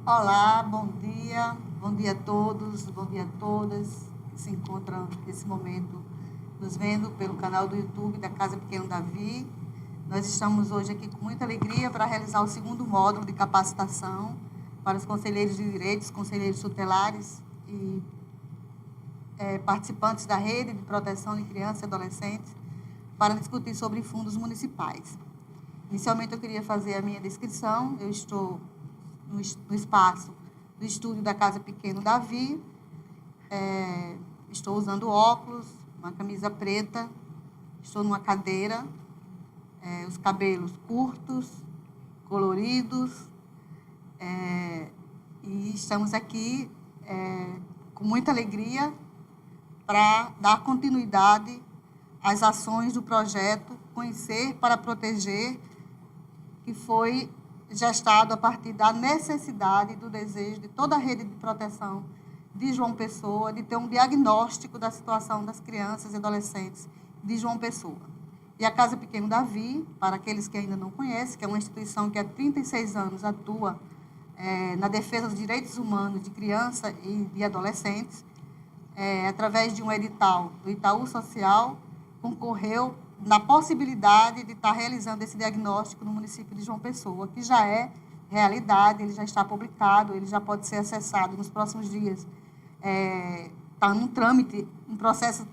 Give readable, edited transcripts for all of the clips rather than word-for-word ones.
Olá, bom dia a todos, bom dia a todas que se encontram nesse momento nos vendo pelo canal do YouTube da Casa Pequeno Davi. Nós estamos hoje aqui com muita alegria para realizar o segundo módulo de capacitação para os conselheiros de direitos, conselheiros tutelares e participantes da rede de proteção de crianças e adolescentes para discutir sobre fundos municipais. Inicialmente, eu queria fazer a minha descrição. Eu estou no espaço do estúdio da Casa Pequeno Davi. Estou usando óculos, uma camisa preta, estou numa cadeira, os cabelos curtos, coloridos, e estamos aqui com muita alegria para dar continuidade às ações do projeto Conhecer para Proteger, que foi gestado a partir da necessidade e do desejo de toda a rede de proteção de João Pessoa, de ter um diagnóstico da situação das crianças e adolescentes de João Pessoa. E a Casa Pequeno Davi, para aqueles que ainda não conhecem, que é uma instituição que há 36 anos atua na defesa dos direitos humanos de crianças e de adolescentes, através de um edital do Itaú Social, concorreu na possibilidade de estar realizando esse diagnóstico no município de João Pessoa, que já é realidade, ele já está publicado, ele já pode ser acessado nos próximos dias. Está num trâmite, um processo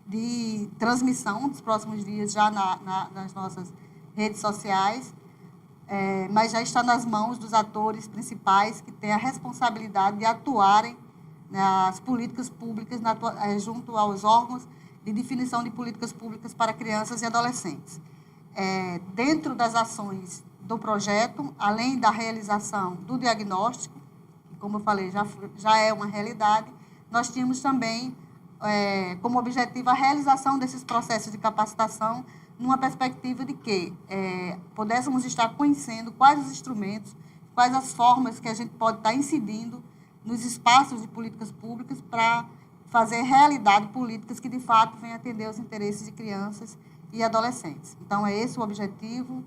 de transmissão nos próximos dias, já nas nossas redes sociais, mas já está nas mãos dos atores principais que têm a responsabilidade de atuarem nas políticas públicas junto aos órgãos de definição de políticas públicas para crianças e adolescentes. Dentro das ações do projeto, além da realização do diagnóstico, que, como eu falei, já é uma realidade, nós tínhamos também como objetivo a realização desses processos de capacitação numa perspectiva de que pudéssemos estar conhecendo quais os instrumentos, quais as formas que a gente pode estar incidindo nos espaços de políticas públicas para fazer realidade políticas que, de fato, venham atender os interesses de crianças e adolescentes. Então, é esse o objetivo.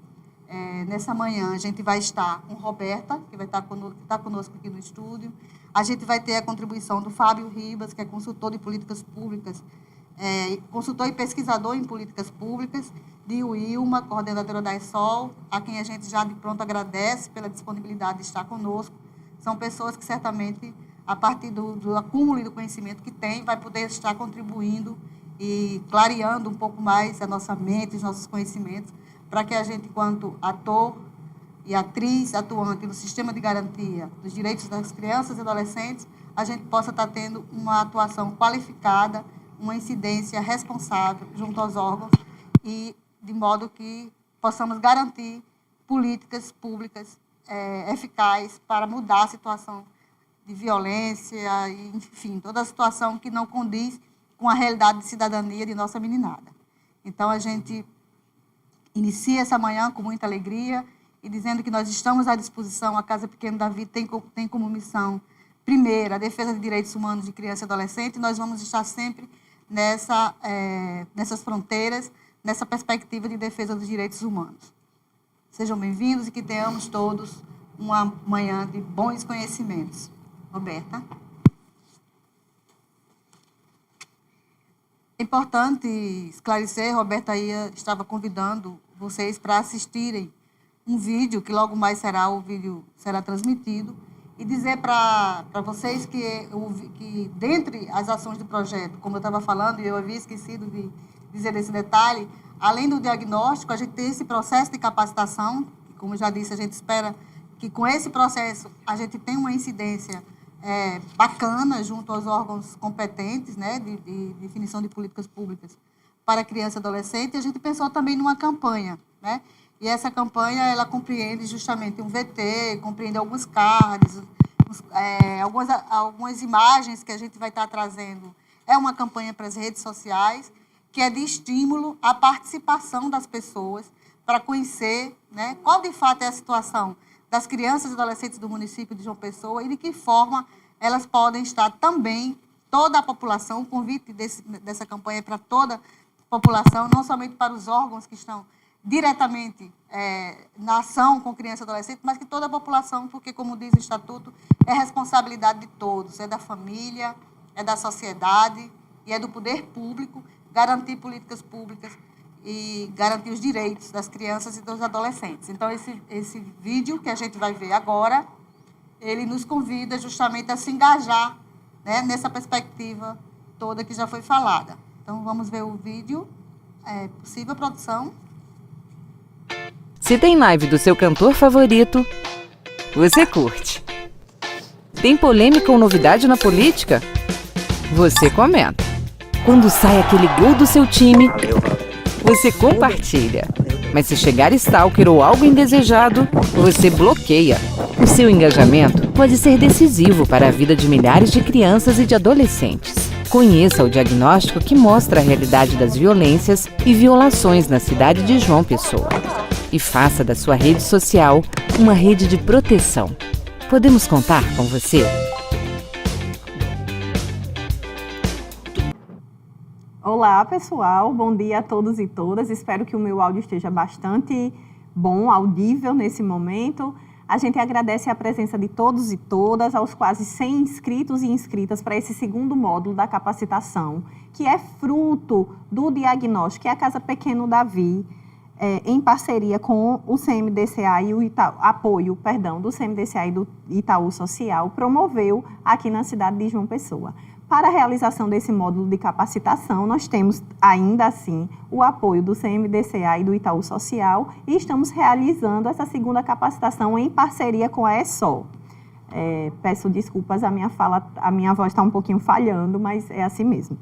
Nessa manhã, a gente vai estar com Roberta, que vai estar conosco, que está conosco aqui no estúdio. A gente vai ter a contribuição do Fábio Ribas, que é consultor de políticas públicas, consultor e pesquisador em políticas públicas, de Wilma, coordenadora da ESOL, a quem a gente já de pronto agradece pela disponibilidade de estar conosco. São pessoas que certamente, a partir do acúmulo e do conhecimento que tem, vai poder estar contribuindo e clareando um pouco mais a nossa mente, os nossos conhecimentos, para que a gente, enquanto ator e atriz atuante no sistema de garantia dos direitos das crianças e adolescentes, a gente possa estar tendo uma atuação qualificada, uma incidência responsável junto aos órgãos e de modo que possamos garantir políticas públicas eficazes para mudar a situação de violência, enfim, toda a situação que não condiz com a realidade de cidadania de nossa meninada. Então, a gente inicia essa manhã com muita alegria e dizendo que nós estamos à disposição. A Casa Pequeno Davi tem como missão, primeira, a defesa de direitos humanos de criança e adolescente, e nós vamos estar sempre nessas fronteiras, nessa perspectiva de defesa dos direitos humanos. Sejam bem-vindos e que tenhamos todos uma manhã de bons conhecimentos. Roberta. É importante esclarecer, Roberta estava convidando vocês para assistirem um vídeo, que logo mais o vídeo será transmitido, e dizer para vocês que dentre as ações do projeto, como eu estava falando, e eu havia esquecido de dizer desse detalhe, além do diagnóstico, a gente tem esse processo de capacitação, que, como eu já disse, a gente espera que com esse processo a gente tenha uma incidência bacana junto aos órgãos competentes, né, de definição de políticas públicas para criança e adolescente. E a gente pensou também numa campanha, né? E essa campanha, ela compreende justamente um VT, compreende alguns cards, algumas imagens que a gente vai estar trazendo. É uma campanha para as redes sociais, que é de estímulo à participação das pessoas para conhecer, né, qual de fato é a situação das crianças e adolescentes do município de João Pessoa e de que forma elas podem estar também, toda a população, o convite dessa campanha é para toda a população, não somente para os órgãos que estão diretamente na ação com criança e adolescente, mas que toda a população, porque, como diz o Estatuto, é responsabilidade de todos, é da família, é da sociedade e é do poder público garantir políticas públicas e garantir os direitos das crianças e dos adolescentes. Então, esse vídeo que a gente vai ver agora, ele nos convida justamente a se engajar, né, nessa perspectiva toda que já foi falada. Então, vamos ver o vídeo. É possível, produção? Se tem live do seu cantor favorito, você curte. Tem polêmica ou novidade na política? Você comenta. Quando sai aquele gol do seu time, você compartilha. Mas se chegar stalker ou algo indesejado, você bloqueia. O seu engajamento pode ser decisivo para a vida de milhares de crianças e de adolescentes. Conheça o diagnóstico que mostra a realidade das violências e violações na cidade de João Pessoa. E faça da sua rede social uma rede de proteção. Podemos contar com você? Olá, pessoal. Bom dia a todos e todas. Espero que o meu áudio esteja bastante bom, audível nesse momento. A gente agradece a presença de todos e todas, aos quase 100 inscritos e inscritas para esse segundo módulo da capacitação, que é fruto do diagnóstico que a Casa Pequeno Davi, em parceria com o CMDCA e o apoio do CMDCA e do Itaú Social, promoveu aqui na cidade de João Pessoa. Para a realização desse módulo de capacitação, nós temos ainda assim o apoio do CMDCA e do Itaú Social e estamos realizando essa segunda capacitação em parceria com a ESOL. Peço desculpas, a minha voz está um pouquinho falhando, mas é assim mesmo.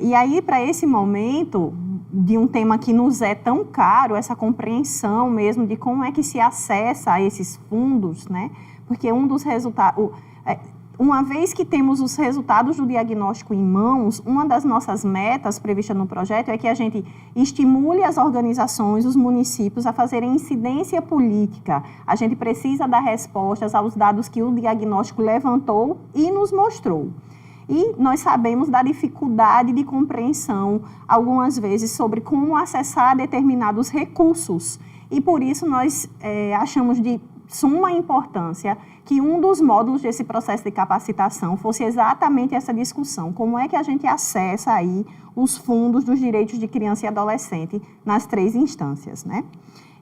E aí, para esse momento de um tema que nos é tão caro, essa compreensão mesmo de como é que se acessa a esses fundos, né? Porque um dos resultados... Uma vez que temos os resultados do diagnóstico em mãos, uma das nossas metas previstas no projeto é que a gente estimule as organizações, os municípios a fazerem incidência política. A gente precisa dar respostas aos dados que o diagnóstico levantou e nos mostrou. E nós sabemos da dificuldade de compreensão, algumas vezes, sobre como acessar determinados recursos. E, por isso, nós achamos de suma importância que um dos módulos desse processo de capacitação fosse exatamente essa discussão. Como é que a gente acessa aí os fundos dos direitos de criança e adolescente nas 3 instâncias, né?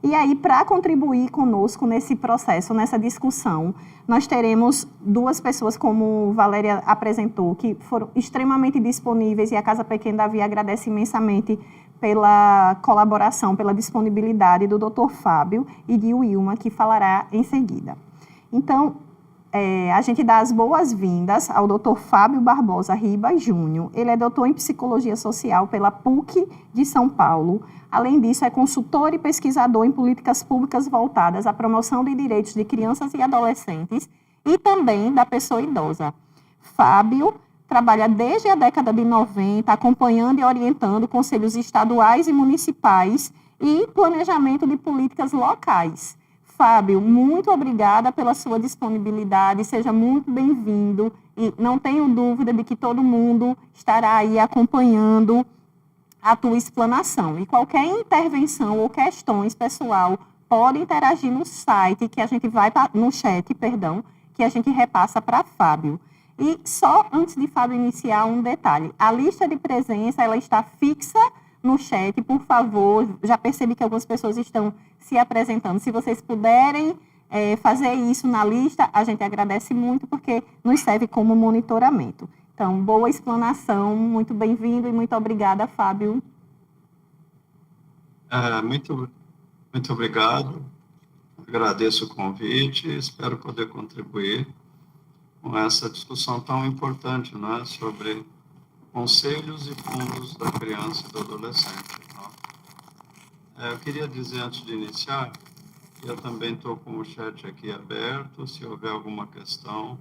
E aí, para contribuir conosco nesse processo, nessa discussão, nós teremos 2 pessoas, como Valéria apresentou, que foram extremamente disponíveis, e a Casa Pequena Davi agradece imensamente pela colaboração, pela disponibilidade do Dr. Fábio e de Wilma, que falará em seguida. Então, a gente dá as boas-vindas ao Dr. Fábio Barbosa Ribas Júnior. Ele é doutor em Psicologia Social pela PUC de São Paulo. Além disso, é consultor e pesquisador em políticas públicas voltadas à promoção de direitos de crianças e adolescentes e também da pessoa idosa. Fábio trabalha desde a década de 90, acompanhando e orientando conselhos estaduais e municipais e planejamento de políticas locais. Fábio, muito obrigada pela sua disponibilidade, seja muito bem-vindo e não tenho dúvida de que todo mundo estará aí acompanhando a tua explanação. E qualquer intervenção ou questões, pessoal, pode interagir no site, que a gente vai, no chat, que a gente repassa para Fábio. E só antes de Fábio iniciar, um detalhe. A lista de presença, ela está fixa no chat, por favor. Já percebi que algumas pessoas estão se apresentando. Se vocês puderem fazer isso na lista, a gente agradece muito, porque nos serve como monitoramento. Então, boa explanação, muito bem-vindo e muito obrigada, Fábio. Muito obrigado. Agradeço o convite e espero poder contribuir com essa discussão tão importante, né, sobre conselhos e fundos da criança e do adolescente. Né? Eu queria dizer, antes de iniciar, que eu também estou com o chat aqui aberto. Se houver alguma questão,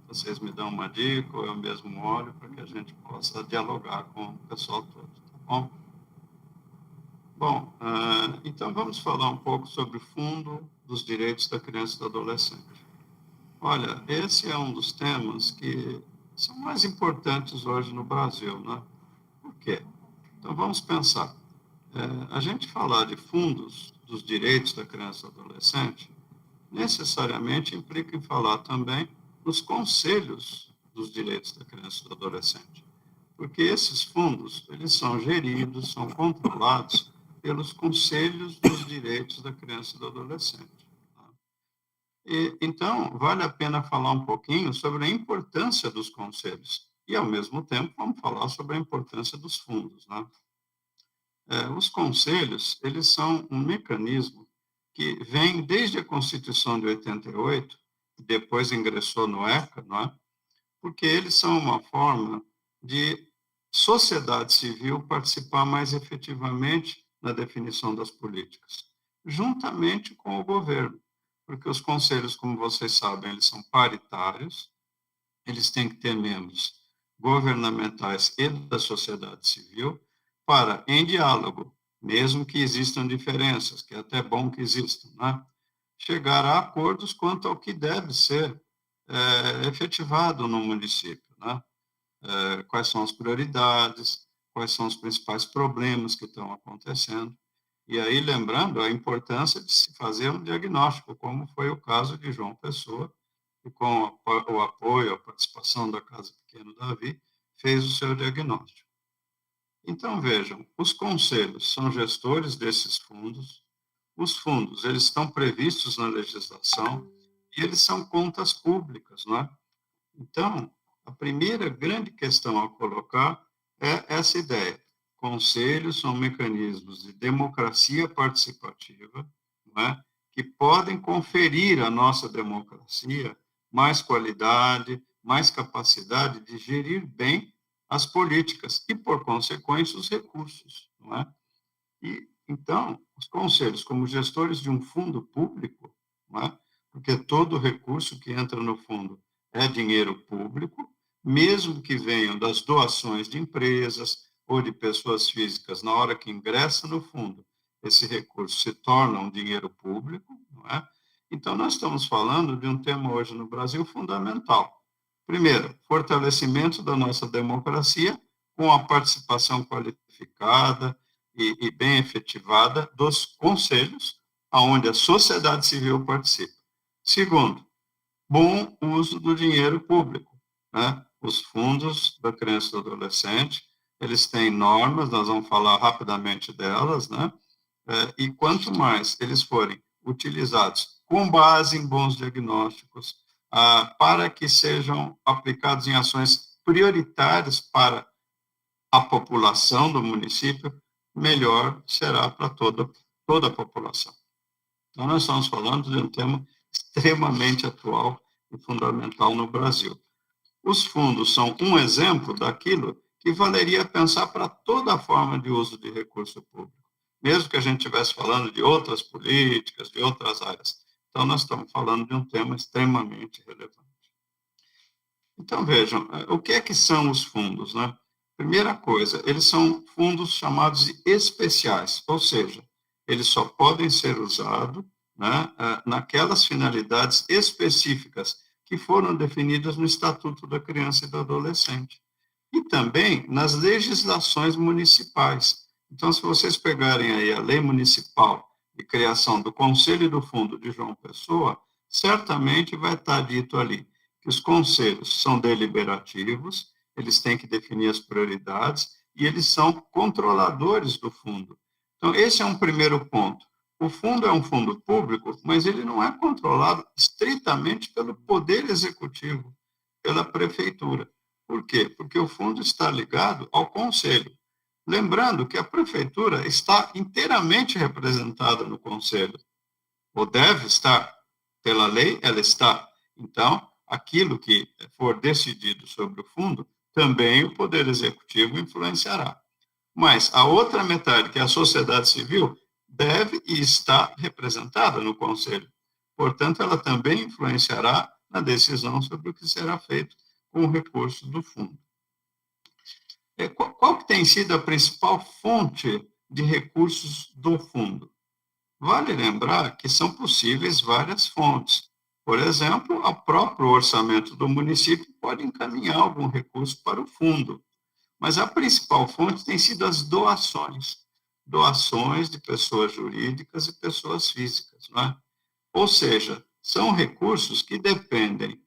vocês me dão uma dica, ou eu mesmo olho, para que a gente possa dialogar com o pessoal todo, tá bom? Bom, então vamos falar um pouco sobre o Fundo dos Direitos da Criança e do Adolescente. Olha, esse é um dos temas que são mais importantes hoje no Brasil, né? Por quê? Então, vamos pensar. A gente falar de fundos dos direitos da criança e do adolescente necessariamente implica em falar também nos conselhos dos direitos da criança e do adolescente, porque esses fundos, eles são geridos, são controlados pelos conselhos dos direitos da criança e do adolescente. Então, vale a pena falar um pouquinho sobre a importância dos conselhos e, ao mesmo tempo, vamos falar sobre a importância dos fundos, né? Os conselhos, eles são um mecanismo que vem desde a Constituição de 88, que depois ingressou no ECA, não é? Porque eles são uma forma de sociedade civil participar mais efetivamente na definição das políticas, juntamente com o governo, porque os conselhos, como vocês sabem, eles são paritários, eles têm que ter membros governamentais e da sociedade civil para, em diálogo, mesmo que existam diferenças, que é até bom que existam, né? Chegar a acordos quanto ao que deve ser efetivado no município, né? Quais são as prioridades, quais são os principais problemas que estão acontecendo. E aí, lembrando a importância de se fazer um diagnóstico, como foi o caso de João Pessoa, que com o apoio, a participação da Casa Pequeno Davi, fez o seu diagnóstico. Então, vejam, os conselhos são gestores desses fundos, os fundos, eles estão previstos na legislação e eles são contas públicas, não é? Então, a primeira grande questão a colocar é essa ideia. Conselhos são mecanismos de democracia participativa, não é? Que podem conferir à nossa democracia mais qualidade, mais capacidade de gerir bem as políticas e, por consequência, os recursos, não é? E, então, os conselhos, como gestores de um fundo público, não é? Porque todo recurso que entra no fundo é dinheiro público, mesmo que venham das doações de empresas ou de pessoas físicas, na hora que ingressa no fundo, esse recurso se torna um dinheiro público, não é? Então, nós estamos falando de um tema hoje no Brasil fundamental. Primeiro, fortalecimento da nossa democracia com a participação qualificada e bem efetivada dos conselhos, onde a sociedade civil participa. Segundo, bom uso do dinheiro público, né? Os fundos da criança e do adolescente, eles têm normas, nós vamos falar rapidamente delas, né? E quanto mais eles forem utilizados com base em bons diagnósticos, para que sejam aplicados em ações prioritárias para a população do município, melhor será para toda a população. Então, nós estamos falando de um tema extremamente atual e fundamental no Brasil. Os fundos são um exemplo daquilo que valeria pensar para toda a forma de uso de recurso público, mesmo que a gente estivesse falando de outras políticas, de outras áreas. Então, nós estamos falando de um tema extremamente relevante. Então, vejam, o que é que são os fundos, né? Primeira coisa, eles são fundos chamados de especiais, ou seja, eles só podem ser usados, né, naquelas finalidades específicas que foram definidas no Estatuto da Criança e do Adolescente e também nas legislações municipais. Então, se vocês pegarem aí a Lei Municipal de Criação do Conselho e do Fundo de João Pessoa, certamente vai estar dito ali que os conselhos são deliberativos, eles têm que definir as prioridades e eles são controladores do fundo. Então, esse é um primeiro ponto. O fundo é um fundo público, mas ele não é controlado estritamente pelo Poder Executivo, pela Prefeitura. Por quê? Porque o fundo está ligado ao Conselho. Lembrando que a Prefeitura está inteiramente representada no Conselho, ou deve estar. Pela lei, ela está. Então, aquilo que for decidido sobre o fundo, também o Poder Executivo influenciará. Mas a outra metade, que é a sociedade civil, deve e está representada no Conselho. Portanto, ela também influenciará na decisão sobre o que será feito com o recurso do fundo. Qual que tem sido a principal fonte de recursos do fundo? Vale lembrar que são possíveis várias fontes. Por exemplo, o próprio orçamento do município pode encaminhar algum recurso para o fundo. Mas a principal fonte tem sido as doações. doações de pessoas jurídicas e pessoas físicas, não é? Ou seja, são recursos que dependem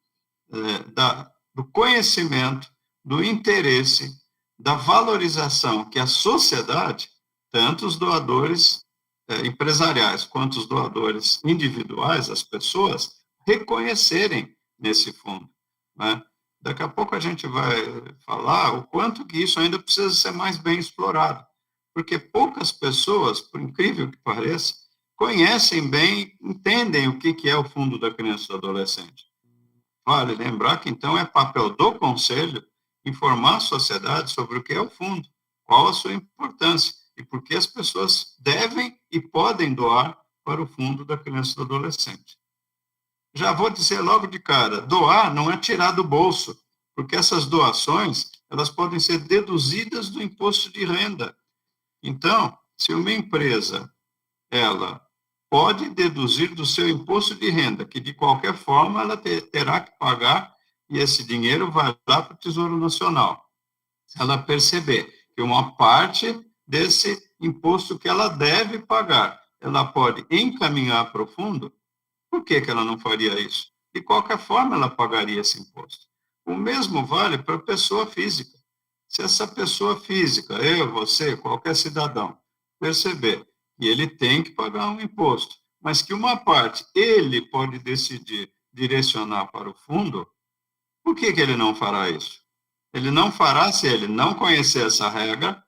do conhecimento, do interesse, da valorização que a sociedade, tanto os doadores empresariais quanto os doadores individuais, as pessoas, reconhecerem nesse fundo, né? Daqui a pouco a gente vai falar o quanto que isso ainda precisa ser mais bem explorado, porque poucas pessoas, por incrível que pareça, conhecem bem, entendem o que é o Fundo da Criança e do Adolescente. Vale lembrar que, então, é papel do Conselho informar a sociedade sobre o que é o fundo, qual a sua importância e por que as pessoas devem e podem doar para o Fundo da Criança e do Adolescente. Já vou dizer logo de cara, doar não é tirar do bolso, porque essas doações, elas podem ser deduzidas do imposto de renda. Então, se uma empresa, ela pode deduzir do seu imposto de renda, que de qualquer forma ela terá que pagar, e esse dinheiro vai lá para o Tesouro Nacional. Se ela perceber que uma parte desse imposto que ela deve pagar, ela pode encaminhar para o fundo, por que ela não faria isso? De qualquer forma, ela pagaria esse imposto. O mesmo vale para a pessoa física. Se essa pessoa física, eu, você, qualquer cidadão, perceber que ele tem que pagar um imposto, mas que uma parte ele pode decidir direcionar para o fundo, por que ele não fará isso? Ele não fará se ele não conhecer essa regra.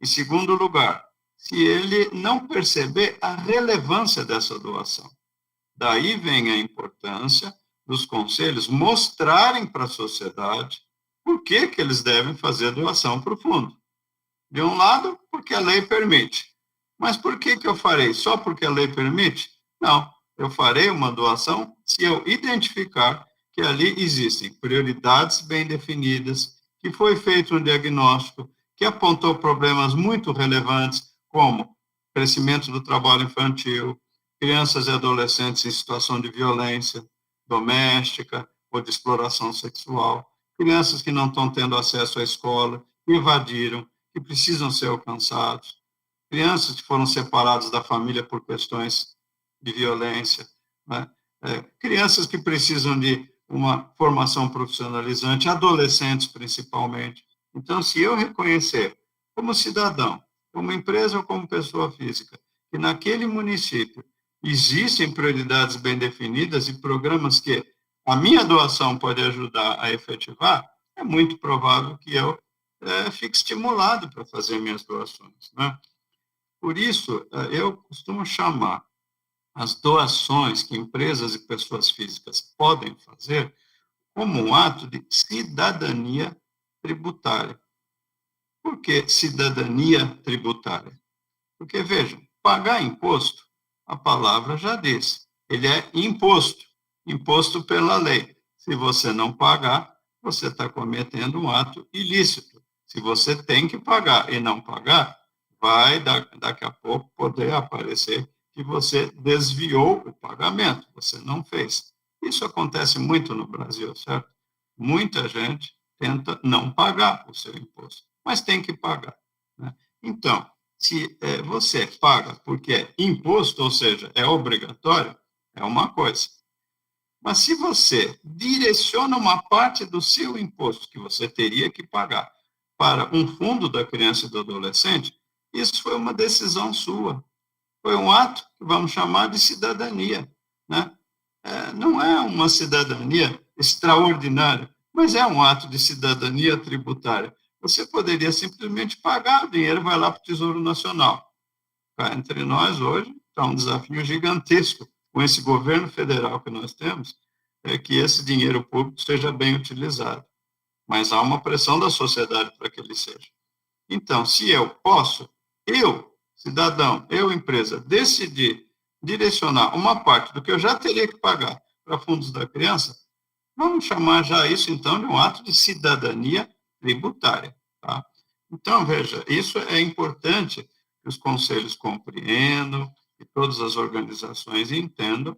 Em segundo lugar, se ele não perceber a relevância dessa doação. Daí vem a importância dos conselhos mostrarem para a sociedade por que eles devem fazer doação para o fundo. De um lado, porque a lei permite. Mas por que eu farei? Só porque a lei permite? Não, eu farei uma doação se eu identificar que ali existem prioridades bem definidas, que foi feito um diagnóstico que apontou problemas muito relevantes, como crescimento do trabalho infantil, crianças e adolescentes em situação de violência doméstica ou de exploração sexual, crianças que não estão tendo acesso à escola, que evadiram, que precisam ser alcançados, crianças que foram separadas da família por questões de violência, né? Crianças que precisam de uma formação profissionalizante, adolescentes principalmente. Então, se eu reconhecer como cidadão, como empresa ou como pessoa física, que naquele município existem prioridades bem definidas e programas que a minha doação pode ajudar a efetivar, é muito provável que eu fique estimulado para fazer minhas doações, né? Por isso, eu costumo chamar as doações que empresas e pessoas físicas podem fazer como um ato de cidadania tributária. Por que cidadania tributária? Porque, vejam, pagar imposto, a palavra já diz, ele é imposto, imposto pela lei. Se você não pagar, você está cometendo um ato ilícito. Se você tem que pagar e não pagar, vai daqui a pouco poder aparecer que você desviou o pagamento, você não fez. Isso acontece muito no Brasil, certo? Muita gente tenta não pagar o seu imposto, mas tem que pagar, né? Então, se você paga porque é imposto, ou seja, é obrigatório, é uma coisa. Mas se você direciona uma parte do seu imposto que você teria que pagar para um fundo da criança e do adolescente, isso foi uma decisão sua. Foi um ato que vamos chamar de cidadania, né? Não é uma cidadania extraordinária, mas é um ato de cidadania tributária. Você poderia simplesmente pagar, o dinheiro vai lá para o Tesouro Nacional. Cá entre nós, hoje, está um desafio gigantesco com esse governo federal que nós temos, que esse dinheiro público seja bem utilizado. Mas há uma pressão da sociedade para que ele seja. Então, se eu posso, eu, cidadão, eu, empresa, decidir direcionar uma parte do que eu já teria que pagar para fundos da criança, vamos chamar já isso, então, de um ato de cidadania tributária, tá? Então, veja, isso é importante que os conselhos compreendam, que todas as organizações entendam,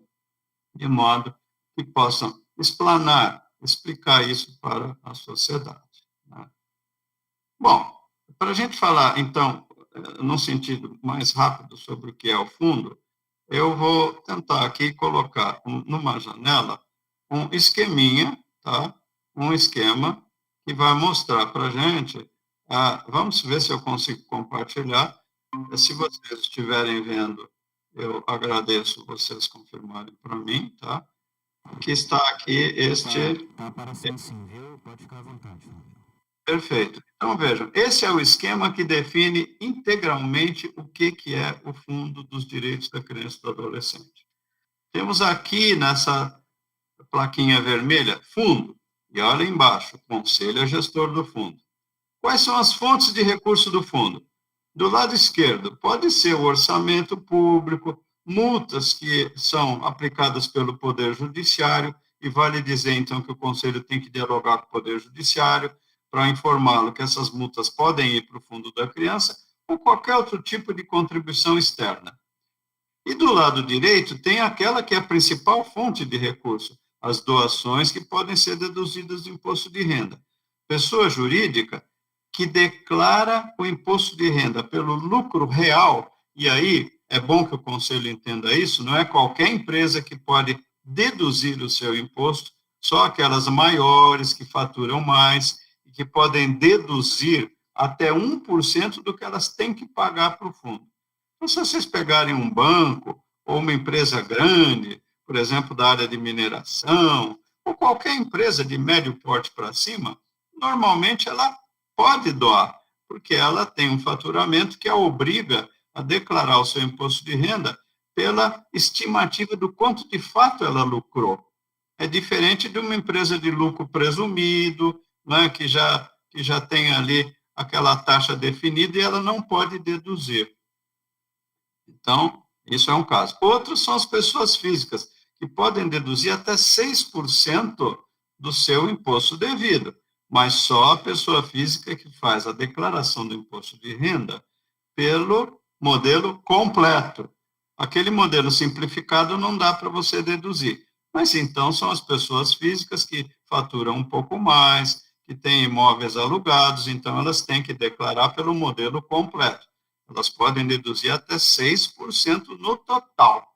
de modo que possam explanar, explicar isso para a sociedade, né? Bom, para a gente falar, então, num sentido mais rápido sobre o que é o fundo, eu vou tentar aqui colocar numa janela um esqueminha, tá? Um esquema que vai mostrar para a gente. Vamos ver se eu consigo compartilhar. Se vocês estiverem vendo, eu agradeço vocês confirmarem para mim, tá? Que está aqui este... Está aparecendo sim, viu? Pode ficar à vontade. Perfeito. Então, vejam, esse é o esquema que define integralmente o que é o Fundo dos Direitos da Criança e do Adolescente. Temos aqui nessa plaquinha vermelha, fundo, e olha embaixo, conselho gestor do fundo. Quais são as fontes de recurso do fundo? Do lado esquerdo, pode ser o orçamento público, multas que são aplicadas pelo Poder Judiciário, e vale dizer, então, que o Conselho tem que dialogar com o Poder Judiciário para informá-lo que essas multas podem ir para o Fundo da Criança ou qualquer outro tipo de contribuição externa. E do lado direito tem aquela que é a principal fonte de recurso, as doações que podem ser deduzidas do imposto de renda. Pessoa jurídica que declara o imposto de renda pelo lucro real, e aí é bom que o Conselho entenda isso, não é qualquer empresa que pode deduzir o seu imposto, só aquelas maiores que faturam mais e que podem deduzir até 1% do que elas têm que pagar para o fundo. Então, se vocês pegarem um banco ou uma empresa grande, por exemplo, da área de mineração, ou qualquer empresa de médio porte para cima, normalmente ela pode doar, porque ela tem um faturamento que a obriga a declarar o seu imposto de renda pela estimativa do quanto de fato ela lucrou. É diferente de uma empresa de lucro presumido, né, que já tem ali aquela taxa definida e ela não pode deduzir. Então, isso é um caso. Outros são as pessoas físicas, que podem deduzir até 6% do seu imposto devido, mas só a pessoa física que faz a declaração do imposto de renda pelo modelo completo. Aquele modelo simplificado não dá para você deduzir. Mas então são as pessoas físicas que faturam um pouco mais, que têm imóveis alugados, então elas têm que declarar pelo modelo completo. Elas podem deduzir até 6% no total.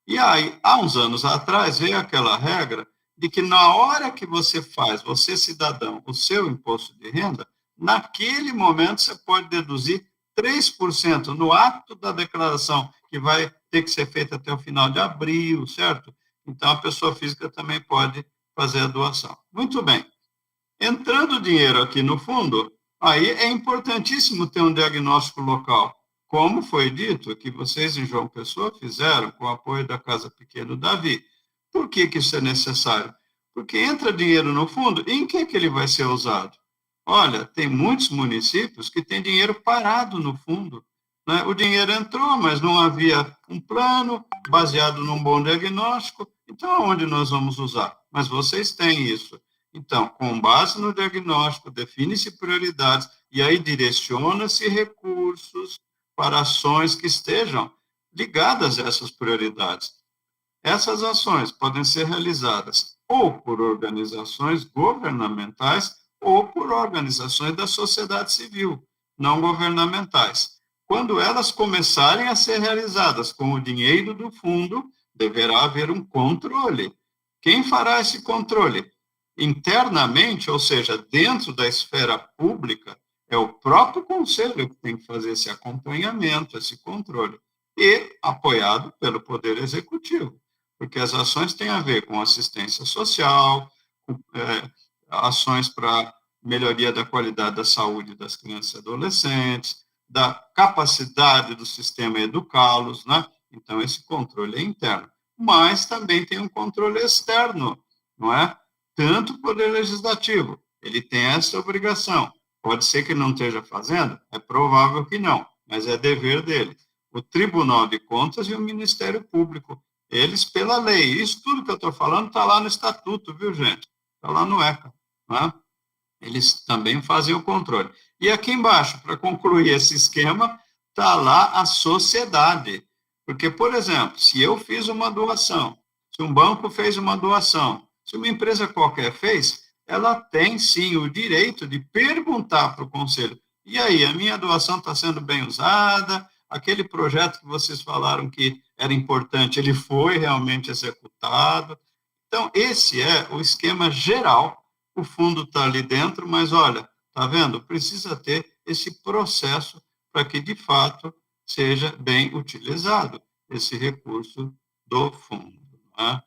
E aí, há uns anos atrás, veio aquela regra de que na hora que você faz, você cidadão, o seu imposto de renda, naquele momento você pode deduzir 3% no ato da declaração, que vai ter que ser feita até o final de abril, certo? Então, a pessoa física também pode fazer a doação. Muito bem. Entrando dinheiro aqui no fundo, aí é importantíssimo ter um diagnóstico local. Como foi dito, que vocês em João Pessoa fizeram com o apoio da Casa Pequeno Davi. Por que isso é necessário? Porque entra dinheiro no fundo, e em que ele vai ser usado? Olha, tem muitos municípios que têm dinheiro parado no fundo, né? O dinheiro entrou, mas não havia um plano baseado num bom diagnóstico. Então, aonde nós vamos usar? Mas vocês têm isso. Então, com base no diagnóstico, define-se prioridades e aí direciona-se recursos para ações que estejam ligadas a essas prioridades. Essas ações podem ser realizadas ou por organizações governamentais ou por organizações da sociedade civil, não governamentais. Quando elas começarem a ser realizadas com o dinheiro do fundo, deverá haver um controle. Quem fará esse controle? Internamente, ou seja, dentro da esfera pública, é o próprio Conselho que tem que fazer esse acompanhamento, esse controle, e apoiado pelo Poder Executivo, porque as ações têm a ver com assistência social, com, ações para melhoria da qualidade da saúde das crianças e adolescentes, da capacidade do sistema educá-los, né? Então, esse controle é interno. Mas também tem um controle externo, não é? Tanto o Poder Legislativo, ele tem essa obrigação. Pode ser que não esteja fazendo? É provável que não, mas é dever dele. O Tribunal de Contas e o Ministério Público, eles, pela lei, isso tudo que eu estou falando está lá no Estatuto, viu, gente? Está lá no ECA, né? Eles também fazem o controle. E aqui embaixo, para concluir esse esquema, está lá a sociedade. Porque, por exemplo, se eu fiz uma doação, se um banco fez uma doação, se uma empresa qualquer fez, ela tem, sim, o direito de perguntar para o Conselho, E aí, a minha doação está sendo bem usada? Aquele projeto que vocês falaram que era importante, ele foi realmente executado? Então, esse é o esquema geral. O fundo está ali dentro, mas olha, está vendo? Precisa ter esse processo para que, de fato, seja bem utilizado esse recurso do fundo. Né?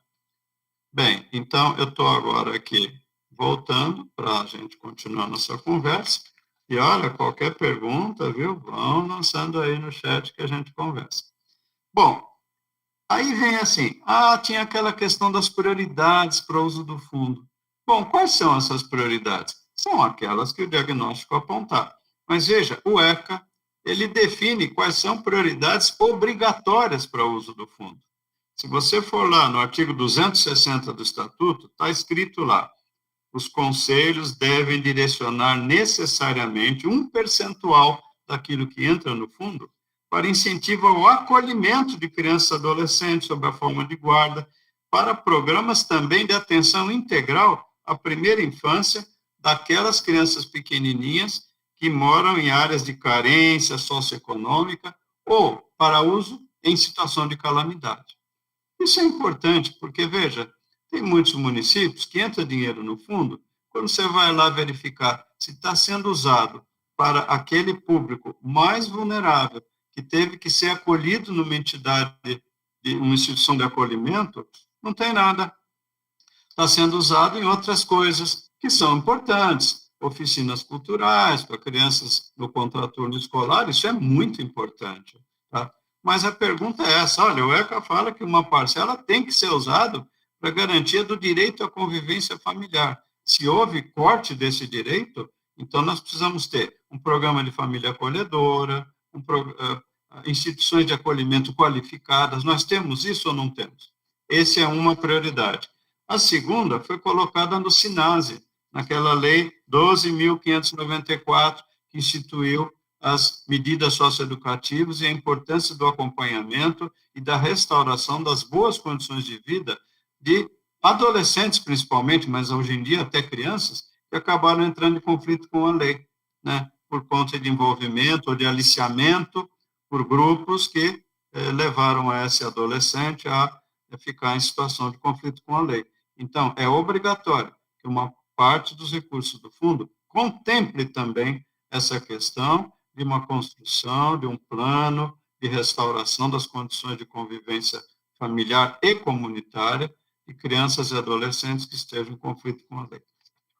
Bem, então, eu estou agora aqui voltando para a gente continuar nossa conversa. E olha, qualquer pergunta, viu? Vão lançando aí no chat que a gente conversa. Bom, aí vem assim, tinha aquela questão das prioridades para o uso do fundo. Bom, quais são essas prioridades? São aquelas que o diagnóstico apontar. Mas veja, o ECA, ele define quais são prioridades obrigatórias para o uso do fundo. Se você for lá no artigo 260 do Estatuto, está escrito lá, os conselhos devem direcionar necessariamente um percentual daquilo que entra no fundo para incentivo ao acolhimento de crianças e adolescentes sob a forma de guarda, para programas também de atenção integral à primeira infância daquelas crianças pequenininhas que moram em áreas de carência socioeconômica ou para uso em situação de calamidade. Isso é importante porque, veja, tem muitos municípios que entra dinheiro no fundo, quando você vai lá verificar se está sendo usado para aquele público mais vulnerável, que teve que ser acolhido numa entidade, uma instituição de acolhimento, não tem nada. Está sendo usado em outras coisas que são importantes, oficinas culturais para crianças no contraturno escolar, isso é muito importante. Tá? Mas a pergunta é essa, olha, o ECA fala que uma parcela tem que ser usada para garantia do direito à convivência familiar. Se houve corte desse direito, então nós precisamos ter um programa de família acolhedora, instituições de acolhimento qualificadas. Nós temos isso ou não temos? Essa é uma prioridade. A segunda foi colocada no SINASE, naquela lei 12.594, que instituiu as medidas socioeducativas e a importância do acompanhamento e da restauração das boas condições de vida de adolescentes, principalmente, mas hoje em dia até crianças, que acabaram entrando em conflito com a lei, né, por conta de envolvimento ou de aliciamento por grupos que levaram esse adolescente a ficar em situação de conflito com a lei. Então, é obrigatório que uma parte dos recursos do fundo contemple também essa questão de uma construção, de um plano de restauração das condições de convivência familiar e comunitária de crianças e adolescentes que estejam em conflito com a lei.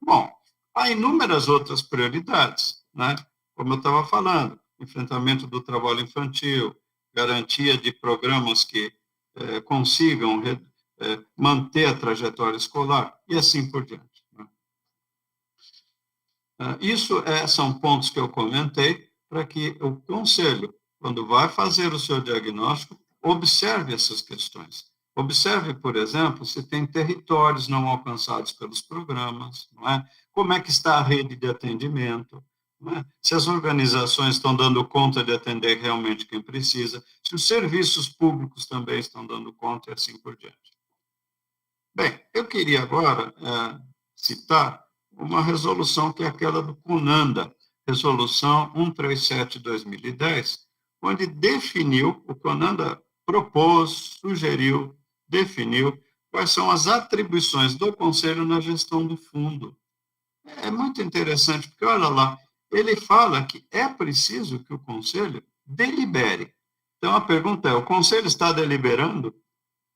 Bom, há inúmeras outras prioridades, né? Como eu estava falando, enfrentamento do trabalho infantil, garantia de programas que consigam manter a trajetória escolar e assim por diante. Né? Isso são pontos que eu comentei para que o Conselho, quando vai fazer o seu diagnóstico, observe essas questões. Observe, por exemplo, se tem territórios não alcançados pelos programas, não é? Como é que está a rede de atendimento, não é? Se as organizações estão dando conta de atender realmente quem precisa, se os serviços públicos também estão dando conta e assim por diante. Bem, eu queria agora citar uma resolução que é aquela do CONANDA, Resolução 137/2010, onde definiu, o CONANDA propôs, sugeriu, definiu quais são as atribuições do Conselho na gestão do fundo. É muito interessante, porque, olha lá, ele fala que é preciso que o Conselho delibere. Então, a pergunta é, o Conselho está deliberando?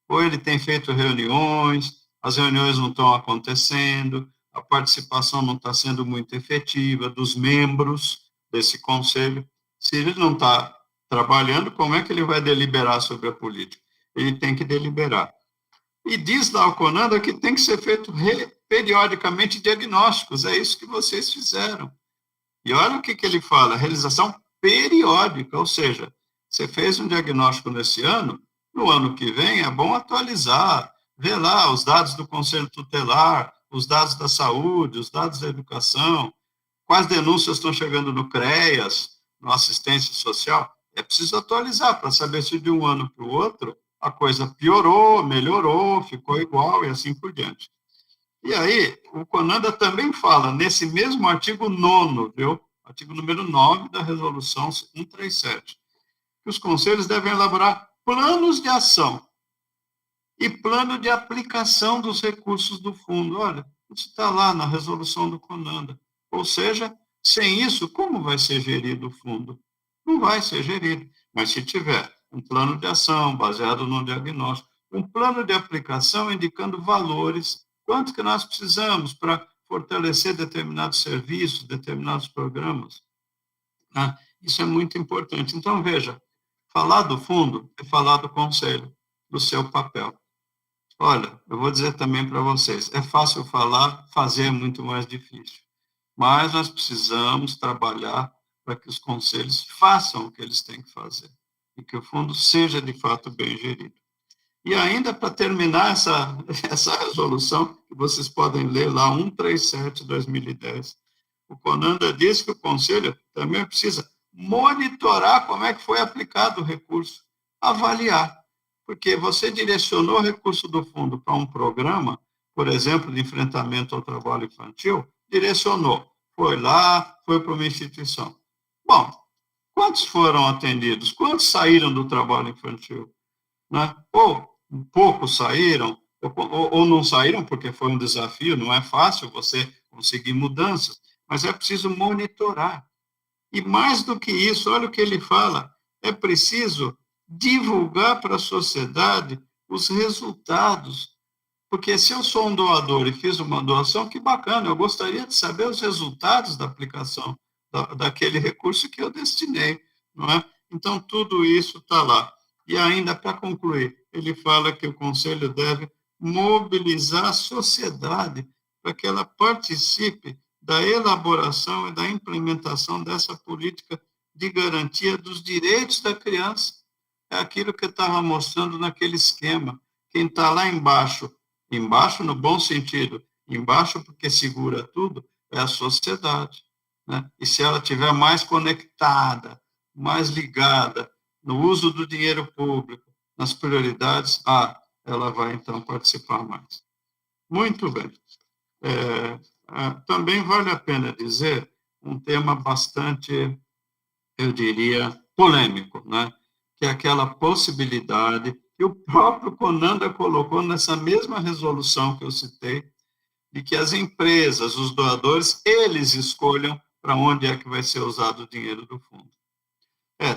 Ou ele tem feito reuniões, as reuniões não estão acontecendo, a participação não está sendo muito efetiva dos membros desse Conselho? Se ele não está trabalhando, como é que ele vai deliberar sobre a política? Ele tem que deliberar. E diz lá o CONANDA que tem que ser feito periodicamente diagnósticos, é isso que vocês fizeram. E olha o que ele fala, realização periódica, ou seja, você fez um diagnóstico nesse ano, no ano que vem é bom atualizar, ver lá os dados do Conselho Tutelar, os dados da saúde, os dados da educação, quais denúncias estão chegando no CREAS, na assistência social. É preciso atualizar para saber se de um ano para o outro a coisa piorou, melhorou, ficou igual e assim por diante. E aí, o CONANDA também fala, nesse mesmo artigo 9º, viu? artigo número 9 da Resolução 137, que os conselhos devem elaborar planos de ação e plano de aplicação dos recursos do fundo. Olha, isso está lá na resolução do CONANDA. Ou seja, sem isso, como vai ser gerido o fundo? Não vai ser gerido. Mas se tiver um plano de ação baseado no diagnóstico, um plano de aplicação indicando valores, quanto que nós precisamos para fortalecer determinados serviços, determinados programas, né? Isso é muito importante. Então, veja, falar do fundo é falar do conselho, do seu papel. Olha, eu vou dizer também para vocês, é fácil falar, fazer é muito mais difícil. Mas nós precisamos trabalhar para que os conselhos façam o que eles têm que fazer e que o fundo seja, de fato, bem gerido. E ainda para terminar essa resolução, que vocês podem ler lá, 137/2010, o CONANDA diz que o Conselho também precisa monitorar como é que foi aplicado o recurso, avaliar, porque você direcionou o recurso do fundo para um programa, por exemplo, de enfrentamento ao trabalho infantil, direcionou, foi lá, foi para uma instituição. Bom, quantos foram atendidos? Quantos saíram do trabalho infantil? Né? Ou poucos saíram, ou não saíram, porque foi um desafio, não é fácil você conseguir mudanças, mas é preciso monitorar. E mais do que isso, olha o que ele fala, é preciso divulgar para a sociedade os resultados. Porque se eu sou um doador e fiz uma doação, que bacana, eu gostaria de saber os resultados da aplicação daquele recurso que eu destinei, não é? Então, tudo isso está lá. E ainda, para concluir, ele fala que o Conselho deve mobilizar a sociedade para que ela participe da elaboração e da implementação dessa política de garantia dos direitos da criança. É aquilo que eu estava mostrando naquele esquema. Quem está lá embaixo no bom sentido, embaixo porque segura tudo, é a sociedade, né? E se ela estiver mais conectada, mais ligada no uso do dinheiro público, nas prioridades, ela vai então participar mais. Muito bem. Também vale a pena dizer um tema bastante, eu diria, polêmico, né? Que é aquela possibilidade que o próprio CONANDA colocou nessa mesma resolução que eu citei, de que as empresas, os doadores, eles escolham para onde é que vai ser usado o dinheiro do fundo.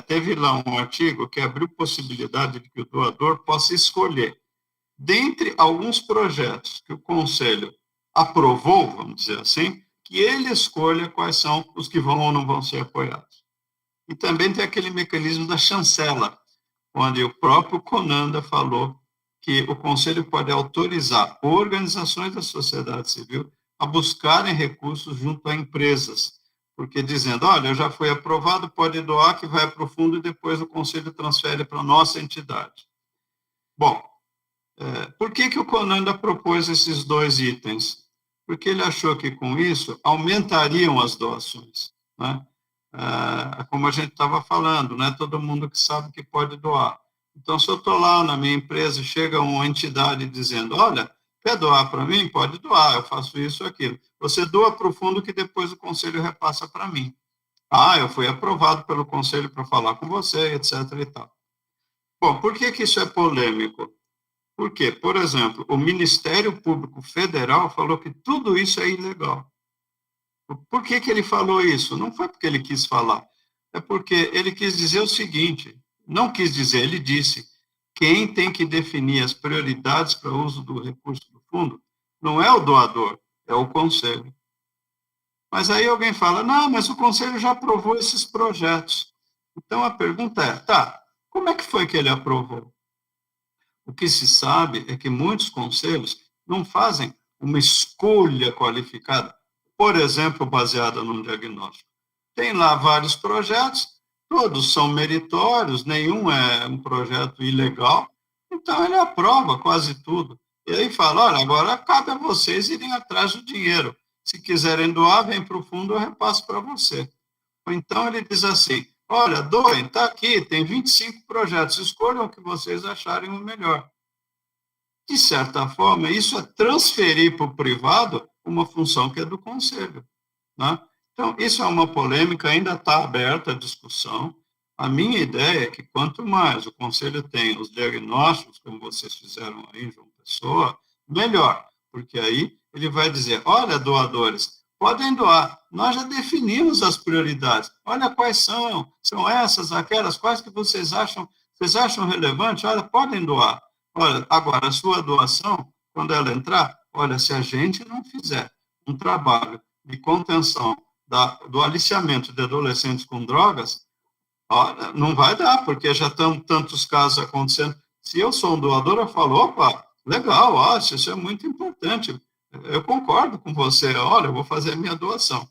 Teve lá um artigo que abriu possibilidade de que o doador possa escolher, dentre alguns projetos que o Conselho aprovou, vamos dizer assim, que ele escolha quais são os que vão ou não vão ser apoiados. E também tem aquele mecanismo da chancela, onde o próprio CONANDA falou que o Conselho pode autorizar organizações da sociedade civil a buscarem recursos junto a empresas, porque dizendo, olha, eu já fui aprovado, pode doar, que vai para o fundo e depois o Conselho transfere para a nossa entidade. Bom, por que o CONANDA propôs esses dois itens? Porque ele achou que com isso aumentariam as doações, né? Como a gente estava falando, não é todo mundo que sabe que pode doar. Então, se eu estou lá na minha empresa, chega uma entidade dizendo, olha, quer doar para mim? Pode doar, eu faço isso ou aquilo. Você doa para o fundo que depois o Conselho repassa para mim. Eu fui aprovado pelo Conselho para falar com você, etc. e tal. Bom, por que isso é polêmico? Porque, por exemplo, o Ministério Público Federal falou que tudo isso é ilegal. Por que ele falou isso? Não foi porque ele quis falar, é porque ele quis dizer o seguinte, não quis dizer, ele disse, quem tem que definir as prioridades para o uso do recurso do fundo não é o doador, é o Conselho. Mas aí alguém fala, não, mas o Conselho já aprovou esses projetos. Então a pergunta é, como é que foi que ele aprovou? O que se sabe é que muitos conselhos não fazem uma escolha qualificada, por exemplo, baseada num diagnóstico. Tem lá vários projetos, todos são meritórios, nenhum é um projeto ilegal, então ele aprova quase tudo. E aí fala, olha, agora cabe a vocês irem atrás do dinheiro. Se quiserem doar, vem para o fundo, eu repasso para você. Ou então ele diz assim, olha, doem, está aqui, tem 25 projetos, escolham o que vocês acharem o melhor. De certa forma, isso é transferir para o privado uma função que é do Conselho, né? Então, isso é uma polêmica, ainda está aberta a discussão. A minha ideia é que quanto mais o Conselho tem os diagnósticos, como vocês fizeram aí em João Pessoa, melhor, porque aí ele vai dizer, olha, doadores, podem doar, nós já definimos as prioridades, olha quais são essas, aquelas, quais que vocês acham relevantes, olha, podem doar. Olha, agora, a sua doação, quando ela entrar, olha, se a gente não fizer um trabalho de contenção do aliciamento de adolescentes com drogas, olha, não vai dar, porque já estão tantos casos acontecendo. Se eu sou um doador, eu falo, opa, legal, acho, isso é muito importante, eu concordo com você, olha, eu vou fazer a minha doação.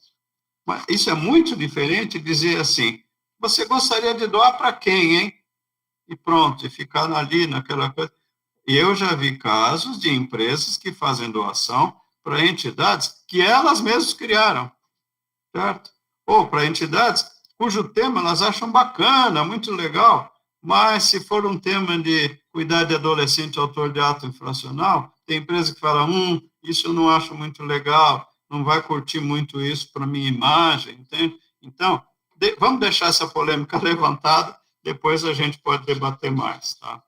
Mas isso é muito diferente de dizer assim, você gostaria de doar para quem, hein? E pronto, e ficar ali naquela coisa. E eu já vi casos de empresas que fazem doação para entidades que elas mesmas criaram, certo? Ou para entidades cujo tema elas acham bacana, muito legal, mas se for um tema de cuidar de adolescente autor de ato infracional, tem empresa que fala, isso eu não acho muito legal, não vai curtir muito isso para minha imagem, entende? Então, vamos deixar essa polêmica levantada, depois a gente pode debater mais, tá?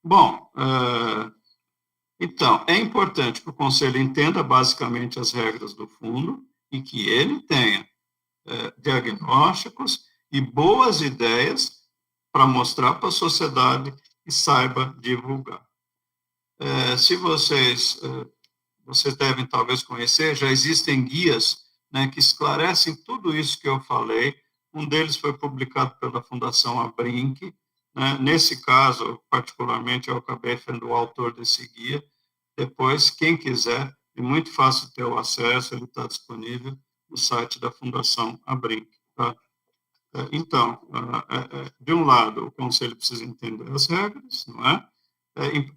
Bom, então, é importante que o Conselho entenda basicamente as regras do fundo e que ele tenha diagnósticos e boas ideias para mostrar para a sociedade e saiba divulgar. Se vocês devem talvez conhecer, já existem guias, né, que esclarecem tudo isso que eu falei. Um deles foi publicado pela Fundação Abrinq, né? Nesse caso, particularmente, eu acabei sendo o autor desse guia. Depois, quem quiser, é muito fácil ter o acesso, ele está disponível no site da Fundação Abrinq. Tá? Então, de um lado, o Conselho precisa entender as regras, não é?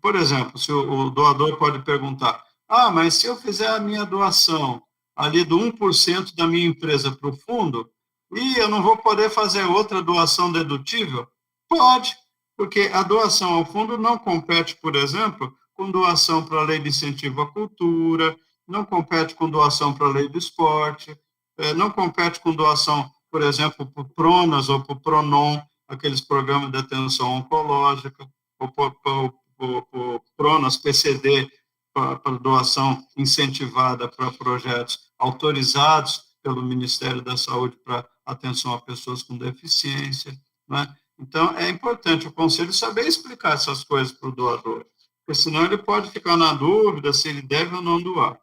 Por exemplo, se o doador pode perguntar, mas se eu fizer a minha doação ali do 1% da minha empresa para o fundo, e eu não vou poder fazer outra doação dedutível? Pode, porque a doação ao fundo não compete, por exemplo, com doação para a lei de incentivo à cultura, não compete com doação para a lei do esporte, não compete com doação, por exemplo, para o PRONAS ou para o PRONON, aqueles programas de atenção oncológica, ou para o PRONAS, PCD, para doação incentivada para projetos autorizados pelo Ministério da Saúde para atenção a pessoas com deficiência, né? Então, é importante o Conselho saber explicar essas coisas para o doador, porque senão ele pode ficar na dúvida se ele deve ou não doar.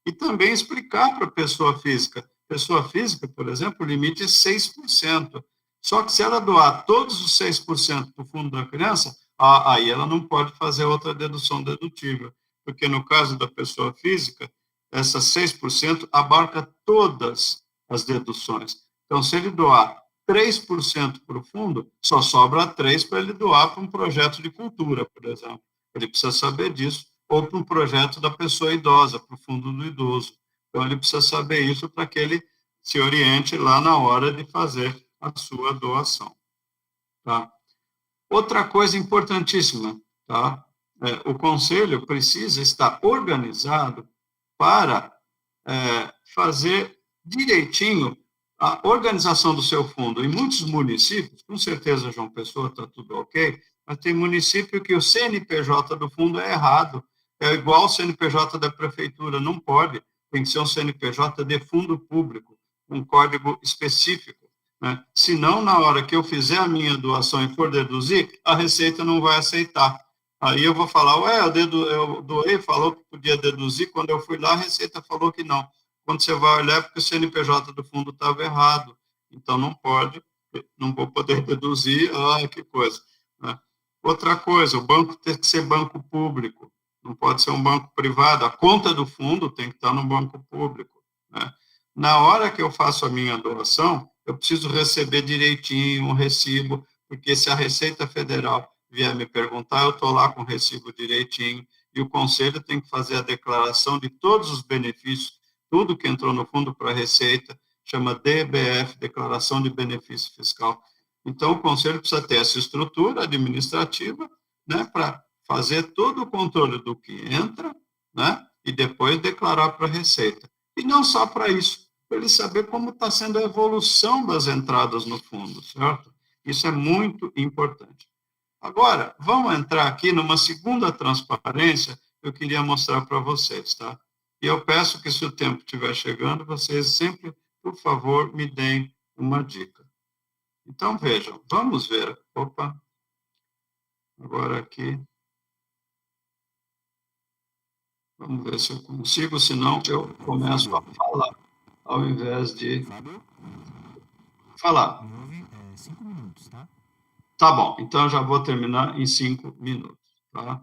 E também explicar para a pessoa física. Pessoa física, por exemplo, o limite é 6%. Só que se ela doar todos os 6% para o fundo da criança, aí ela não pode fazer outra dedução dedutível, porque no caso da pessoa física, essas 6% abarca todas as deduções. Então, se ele doar 3% para o fundo, só sobra 3% para ele doar para um projeto de cultura, por exemplo. Ele precisa saber disso, ou para um projeto da pessoa idosa, para o fundo do idoso. Então, ele precisa saber isso para que ele se oriente lá na hora de fazer a sua doação. Tá? Outra coisa importantíssima, tá? O Conselho precisa estar organizado para fazer direitinho a organização do seu fundo. Em muitos municípios, com certeza, João Pessoa, está tudo ok, mas tem município que o CNPJ do fundo é errado, é igual ao CNPJ da prefeitura, não pode, tem que ser um CNPJ de fundo público, um código específico, né? Senão, na hora que eu fizer a minha doação e for deduzir, a Receita não vai aceitar. Aí eu vou falar, eu doei, falou que podia deduzir, quando eu fui lá, a Receita falou que não. Quando você vai olhar, porque o CNPJ do fundo estava errado. Então, não pode, não vou poder deduzir, que coisa. Né? Outra coisa, o banco tem que ser banco público, não pode ser um banco privado. A conta do fundo tem que estar no banco público. Né? Na hora que eu faço a minha doação, eu preciso receber direitinho um recibo, porque se a Receita Federal vier me perguntar, eu estou lá com o recibo direitinho, e o Conselho tem que fazer a declaração de todos os benefícios, tudo que entrou no fundo para a Receita, chama DBF, Declaração de Benefício Fiscal. Então, o Conselho precisa ter essa estrutura administrativa, né, para fazer todo o controle do que entra, né, e depois declarar para a Receita. E não só para isso, para ele saber como está sendo a evolução das entradas no fundo, certo? Isso é muito importante. Agora, vamos entrar aqui numa segunda transparência que eu queria mostrar para vocês, tá? E eu peço que, se o tempo estiver chegando, vocês sempre, por favor, me deem uma dica. Então, vejam, vamos ver. Opa, agora aqui. Vamos ver se eu consigo, senão eu começo a falar, ao invés de Fábio, falar. me ouve? 5 minutos, tá? Tá bom, então eu já vou terminar em 5 minutos, tá?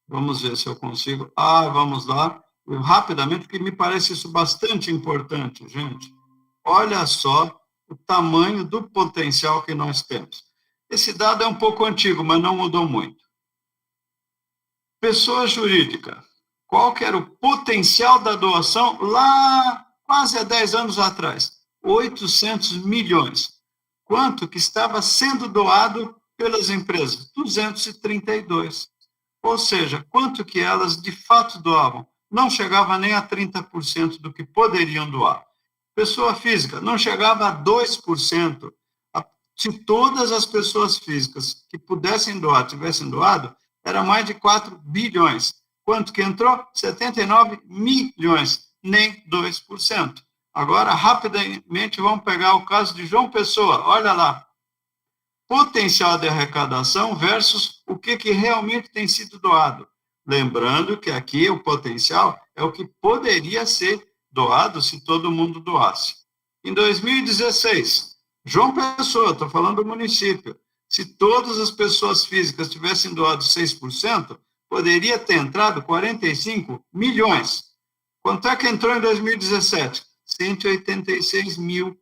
Vamos ver se eu consigo. Vamos lá. Rapidamente, porque me parece isso bastante importante, gente. Olha só o tamanho do potencial que nós temos. Esse dado é um pouco antigo, mas não mudou muito. Pessoa jurídica. Qual que era o potencial da doação lá quase há 10 anos atrás? 800 milhões. Quanto que estava sendo doado pelas empresas? 232. Ou seja, quanto que elas de fato doavam? Não chegava nem a 30% do que poderiam doar. Pessoa física, não chegava a 2%. Se todas as pessoas físicas que pudessem doar tivessem doado, era mais de 4 bilhões. Quanto que entrou? 79 milhões, nem 2%. Agora, rapidamente, vamos pegar o caso de João Pessoa. Olha lá. Potencial de arrecadação versus o que realmente tem sido doado. Lembrando que aqui o potencial é o que poderia ser doado se todo mundo doasse. Em 2016, João Pessoa, estou falando do município, se todas as pessoas físicas tivessem doado 6%, poderia ter entrado 45 milhões. Quanto é que entrou em 2017? 186 mil.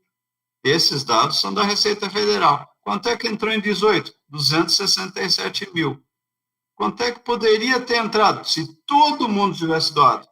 Esses dados são da Receita Federal. Quanto é que entrou em 18? 267 mil. Quanto é que poderia ter entrado se todo mundo tivesse doado?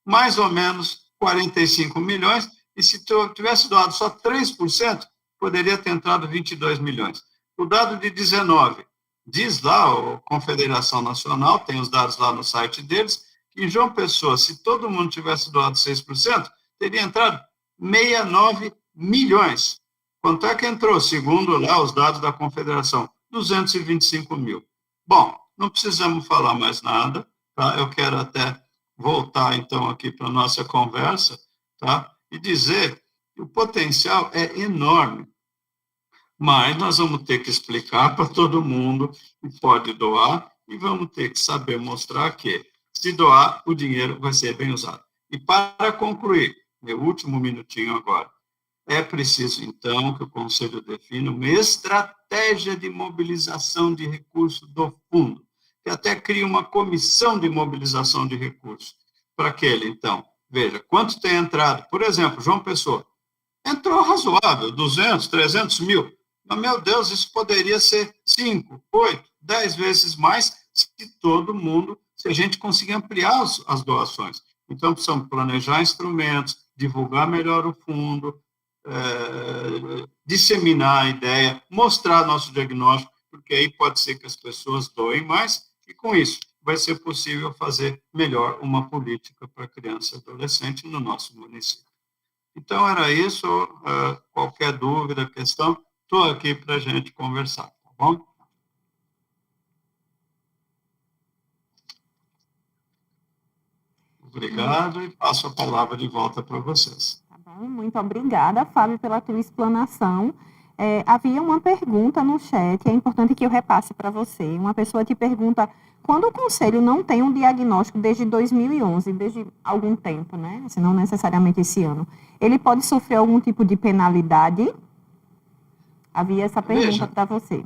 Mais ou menos 45 milhões, e se tivesse doado só 3%, poderia ter entrado 22 milhões. O dado de 19, diz lá, a Confederação Nacional, tem os dados lá no site deles, que em João Pessoa, se todo mundo tivesse doado 6%, teria entrado 69 milhões. Quanto é que entrou, segundo lá os dados da Confederação? 225 mil. Bom, não precisamos falar mais nada, tá? Eu quero até voltar, então, aqui para a nossa conversa, tá? E dizer que o potencial é enorme. Mas nós vamos ter que explicar para todo mundo que pode doar e vamos ter que saber mostrar que, se doar, o dinheiro vai ser bem usado. E para concluir, meu último minutinho agora, é preciso, então, que o Conselho defina uma estratégia de mobilização de recursos do fundo, que até cria uma comissão de mobilização de recursos. Para aquele, então, veja, quanto tem entrado? Por exemplo, João Pessoa, entrou razoável, 200, 300 mil. Mas, meu Deus, isso poderia ser 5, 8, 10 vezes mais se a gente conseguir ampliar as doações. Então, precisamos planejar instrumentos, divulgar melhor o fundo, disseminar a ideia, mostrar nosso diagnóstico, porque aí pode ser que as pessoas doem mais, e com isso vai ser possível fazer melhor uma política para criança e adolescente no nosso município. Então, era isso. Qualquer dúvida, questão, estou aqui para a gente conversar, tá bom? Obrigado, e passo a palavra de volta para vocês. Tá bom? Muito obrigada, Fábio, pela tua explanação. Havia uma pergunta no chat, é importante que eu repasse para você. Uma pessoa te pergunta, quando o Conselho não tem um diagnóstico desde 2011, desde algum tempo, né? Se não necessariamente esse ano, ele pode sofrer algum tipo de penalidade? Havia essa pergunta para você.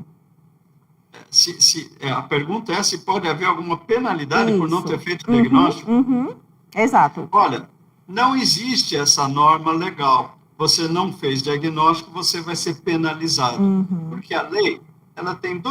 A pergunta é se pode haver alguma penalidade Isso. por não ter feito o diagnóstico? Exato. Olha, não existe essa norma legal. Você não fez diagnóstico, você vai ser penalizado. Porque a lei, ela tem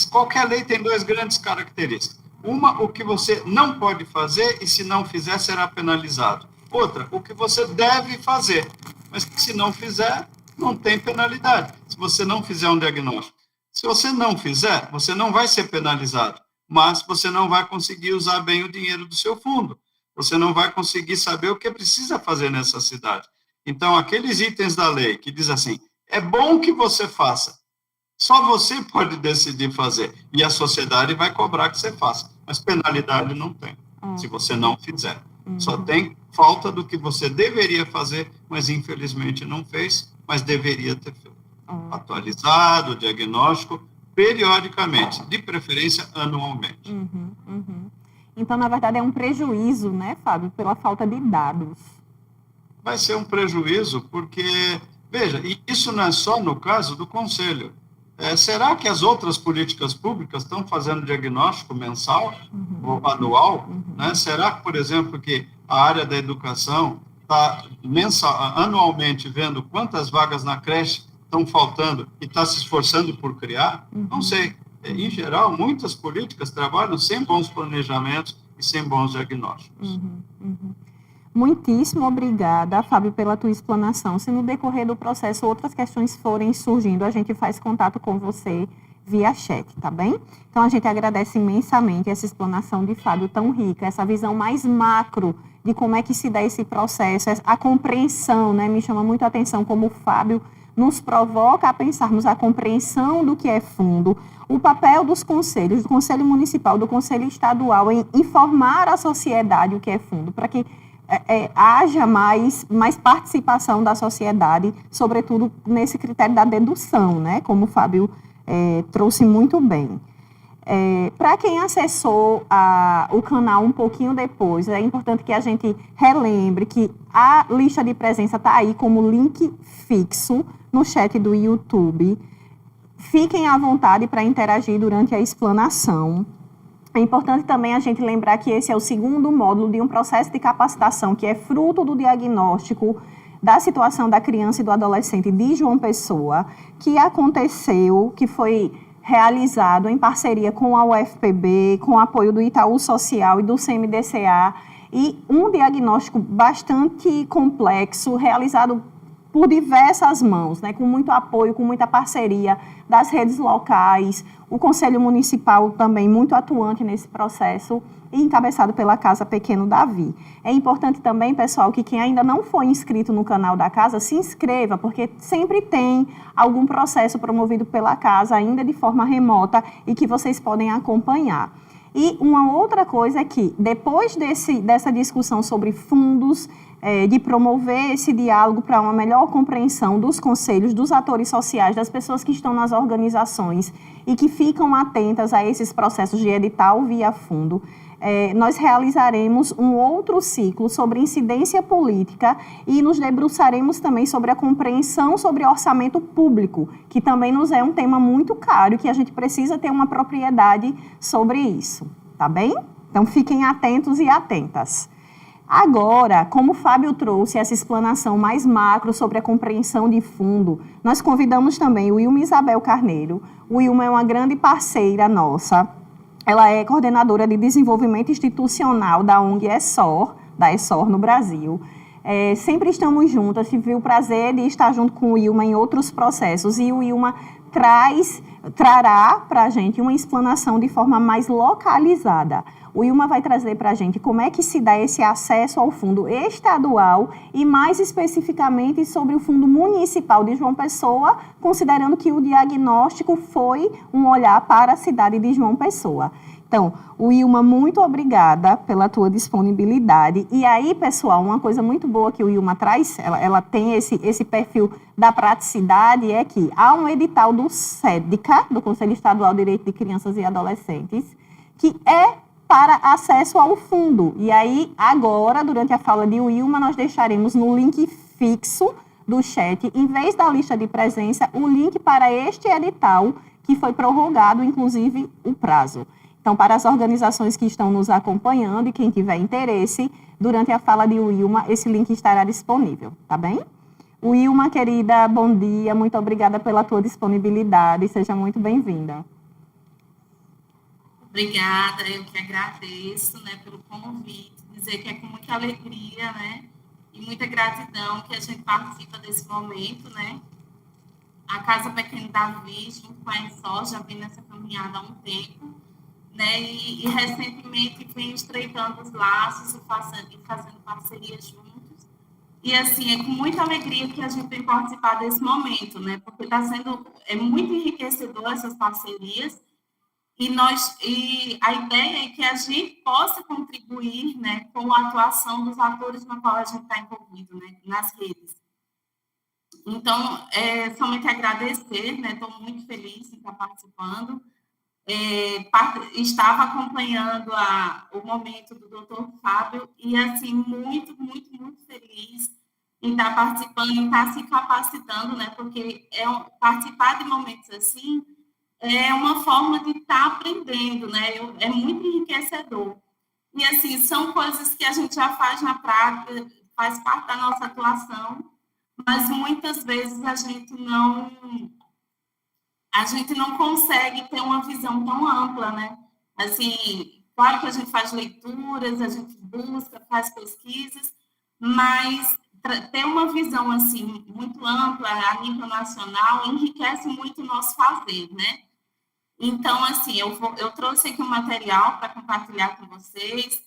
qualquer lei tem duas grandes características. Uma, o que você não pode fazer e se não fizer será penalizado. Outra, o que você deve fazer, mas que se não fizer, não tem penalidade. Se você não fizer um diagnóstico. Se você não fizer, você não vai ser penalizado, mas você não vai conseguir usar bem o dinheiro do seu fundo. Você não vai conseguir saber o que precisa fazer nessa cidade. Então, aqueles itens da lei que diz assim, é bom que você faça, só você pode decidir fazer, e a sociedade vai cobrar que você faça, mas penalidade não tem, se você não fizer. Só tem falta do que você deveria fazer, mas infelizmente não fez, mas deveria ter feito. Atualizado, diagnóstico, periodicamente, de preferência anualmente. Então, na verdade, é um prejuízo, né, Fábio, pela falta de dados. Vai ser um prejuízo porque, veja, e isso não é só no caso do Conselho. Será que as outras políticas públicas estão fazendo diagnóstico mensal ou anual? Né? Será que, por exemplo, que a área da educação está anualmente vendo quantas vagas na creche estão faltando e está se esforçando por criar? Não sei. Em geral, muitas políticas trabalham sem bons planejamentos e sem bons diagnósticos. Muitíssimo obrigada, Fábio, pela tua explanação. Se no decorrer do processo outras questões forem surgindo, a gente faz contato com você via chat, tá bem? Então, a gente agradece imensamente essa explanação de Fábio tão rica, essa visão mais macro de como é que se dá esse processo, a compreensão, né? Me chama muito a atenção como o Fábio nos provoca a pensarmos a compreensão do que é fundo, o papel dos conselhos, do Conselho Municipal, do Conselho Estadual, em informar a sociedade o que é fundo, para que haja mais participação da sociedade, sobretudo nesse critério da dedução, né? Como o Fábio trouxe muito bem. Para quem acessou o canal um pouquinho depois, é importante que a gente relembre que a lista de presença está aí como link fixo no chat do YouTube. Fiquem à vontade para interagir durante a explanação. É importante também a gente lembrar que esse é o segundo módulo de um processo de capacitação que é fruto do diagnóstico da situação da criança e do adolescente de João Pessoa, que aconteceu, que foi realizado em parceria com a UFPB, com o apoio do Itaú Social e do CMDCA, e um diagnóstico bastante complexo, realizado por diversas mãos, né, com muito apoio, com muita parceria das redes locais, o Conselho Municipal também muito atuante nesse processo e encabeçado pela Casa Pequeno Davi. É importante também, pessoal, que quem ainda não foi inscrito no canal da Casa, se inscreva, porque sempre tem algum processo promovido pela Casa, ainda de forma remota, e que vocês podem acompanhar. E uma outra coisa é que, depois dessa discussão sobre fundos, de promover esse diálogo para uma melhor compreensão dos conselhos, dos atores sociais, das pessoas que estão nas organizações e que ficam atentas a esses processos de edital via fundo, nós realizaremos um outro ciclo sobre incidência política e nos debruçaremos também sobre a compreensão sobre orçamento público, que também nos é um tema muito caro e que a gente precisa ter uma propriedade sobre isso, tá bem? Então, fiquem atentos e atentas. Agora, como o Fábio trouxe essa explanação mais macro sobre a compreensão de fundo, nós convidamos também o Wilma Isabel Carneiro. O Wilma é uma grande parceira nossa. Ela é coordenadora de desenvolvimento institucional da ONG da ESSOR no Brasil. Sempre estamos juntas, tive o prazer de estar junto com o Wilma em outros processos, e o Wilma trará para a gente uma explanação de forma mais localizada. O Wilma vai trazer para a gente como é que se dá esse acesso ao fundo estadual e, mais especificamente, sobre o fundo municipal de João Pessoa, considerando que o diagnóstico foi um olhar para a cidade de João Pessoa. Então, Wilma, muito obrigada pela tua disponibilidade. E aí, pessoal, uma coisa muito boa que o Wilma traz, ela tem esse perfil da praticidade, é que há um edital do SEDCA, do Conselho Estadual de Direito de Crianças e Adolescentes, que é para acesso ao fundo. E aí, agora, durante a fala de Wilma, nós deixaremos no link fixo do chat, em vez da lista de presença, o link para este edital, que foi prorrogado, inclusive, o prazo. Então, para as organizações que estão nos acompanhando e quem tiver interesse, durante a fala de Wilma, esse link estará disponível, tá bem? Wilma, querida, bom dia, muito obrigada pela tua disponibilidade, seja muito bem-vinda. Obrigada, eu que agradeço, né, pelo convite, dizer que é com muita alegria, né, e muita gratidão que a gente participa desse momento, né. A Casa Pequeno Davi, junto com a ESSOR, já vem nessa caminhada há um tempo, né, e recentemente vem estreitando os laços e fazendo parcerias juntos, E, assim, é com muita alegria que a gente tem participado desse momento, né? Porque está sendo muito enriquecedor essas parcerias e a ideia é que a gente possa contribuir, né, com a atuação dos atores na qual a gente está envolvido, né, nas redes. Então, somente agradecer, né? Estou muito feliz em estar participando. Estava acompanhando o momento do doutor Fábio e, assim, muito, muito, muito feliz em estar participando, em estar se capacitando, né? Porque participar de momentos assim é uma forma de estar aprendendo, né? É muito enriquecedor. E, assim, são coisas que a gente já faz na prática, faz parte da nossa atuação, mas muitas vezes a gente não consegue ter uma visão tão ampla, né? Assim, claro que a gente faz leituras, a gente busca, faz pesquisas, mas ter uma visão, assim, muito ampla, a nível nacional, enriquece muito o nosso fazer, né? Então, assim, eu trouxe aqui um material para compartilhar com vocês,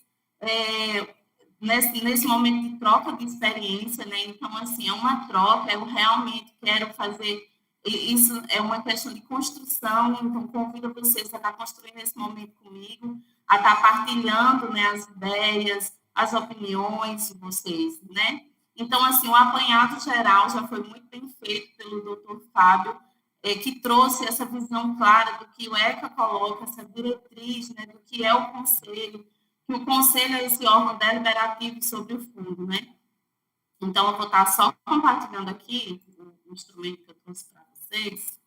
nesse momento de troca de experiência, né? Então, assim, é uma troca, eu realmente quero fazer, isso é uma questão de construção, então convido vocês a estar construindo esse momento comigo, a estar partilhando, né, as ideias, as opiniões de vocês, né? Então, assim, o apanhado geral já foi muito bem feito pelo doutor Fábio, que trouxe essa visão clara do que o ECA coloca, essa diretriz, né, do que é o conselho, que o conselho é esse órgão deliberativo sobre o fundo, né? Então, eu vou estar só compartilhando aqui o instrumento que eu trouxe para vocês.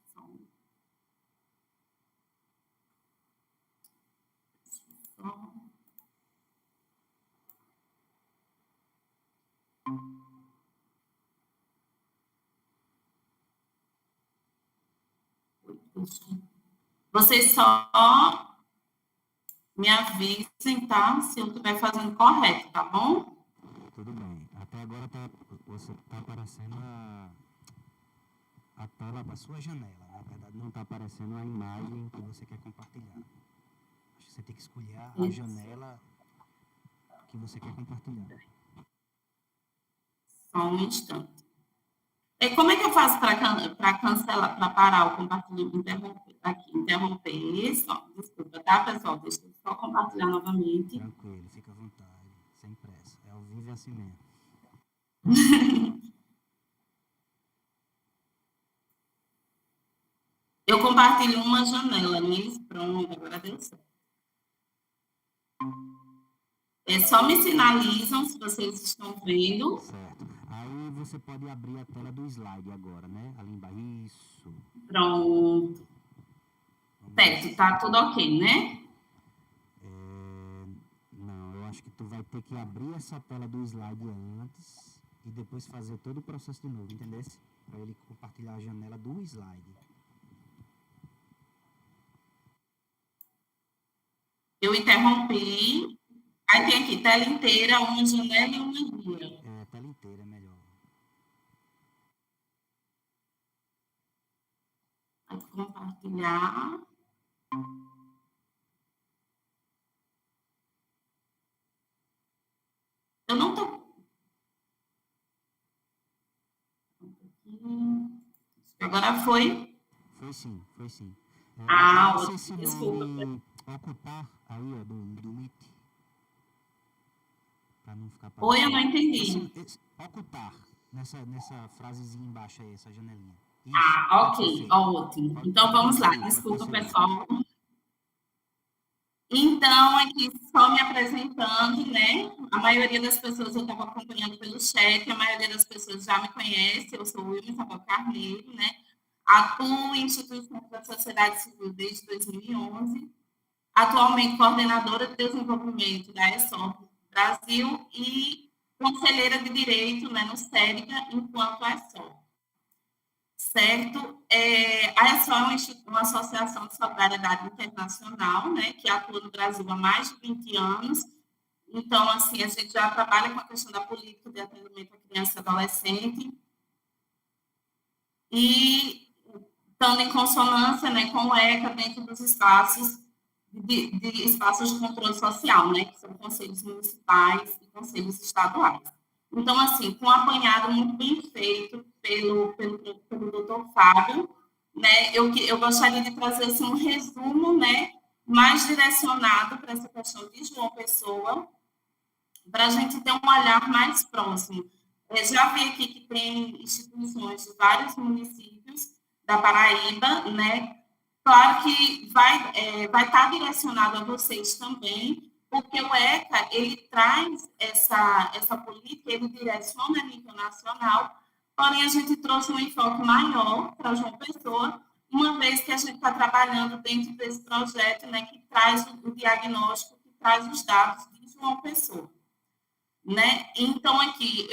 Vocês só me avisem, tá? Se eu estiver fazendo correto, tá bom? Tudo bem. Até agora você está aparecendo a tela para sua janela. Na verdade, não está aparecendo a imagem que você quer compartilhar. Acho que você tem que escolher a janela que você quer compartilhar. Só um instante. Como é que eu faço para cancelar, para parar o compartilhamento, interromper? Só, desculpa, tá, pessoal? Deixa eu só compartilhar novamente. Tranquilo, fica à vontade, sem pressa. É ao vivo e assim mesmo. Eu compartilho uma janela, Nils, pronto, agora deu certo. Só me sinalizam se vocês estão vendo. Certo. Aí você pode abrir a tela do slide agora, né? Ali embaixo. Isso. Pronto. Certo, tá tudo ok, né? Não, eu acho que tu vai ter que abrir essa tela do slide antes e depois fazer todo o processo de novo, entendeu? Para ele compartilhar a janela do slide. Eu interrompi. Aí tem aqui, tela inteira, uma janela e uma guia. Tela inteira é melhor. Vai compartilhar. Eu não tô... Agora foi? Foi sim, foi sim. Desculpa. Ocupar aí, ó, do Meet. Para não ficar Oi, eu não entendi. Ocupar, nessa frasezinha embaixo aí, essa janelinha. Isso, ok, ótimo. Então, vamos lá. Desculpa, pessoal. Então, aqui só me apresentando, né? A maioria das pessoas eu estava acompanhando pelo chat, a maioria das pessoas já me conhece, eu sou Wilma Isabel Carneiro, né? Atuo em instituições da sociedade civil desde 2011, atualmente coordenadora de desenvolvimento da ESOP Brasil e conselheira de direito, né, no SERIGA, enquanto ESOP. Certo? A ESOP é uma associação de solidariedade internacional, né, que atua no Brasil há mais de 20 anos. Então, assim, a gente já trabalha com a questão da política de atendimento à criança e adolescente e estando em consonância, né, com o ECA dentro dos espaços de espaços de controle social, né, que são conselhos municipais e conselhos estaduais. Então, assim, com um apanhado muito bem feito pelo doutor Fábio, né, eu gostaria de trazer assim, um resumo, né, mais direcionado para essa questão de João Pessoa, para a gente ter um olhar mais próximo. Já vi aqui que tem instituições de vários municípios da Paraíba, né? Claro que vai estar direcionado a vocês também, porque o ECA, ele traz essa política, ele direciona a nível nacional, porém a gente trouxe um enfoque maior para João Pessoa, uma vez que a gente está trabalhando dentro desse projeto, né, que traz o diagnóstico, que traz os dados de João Pessoa. Né? Então, aqui,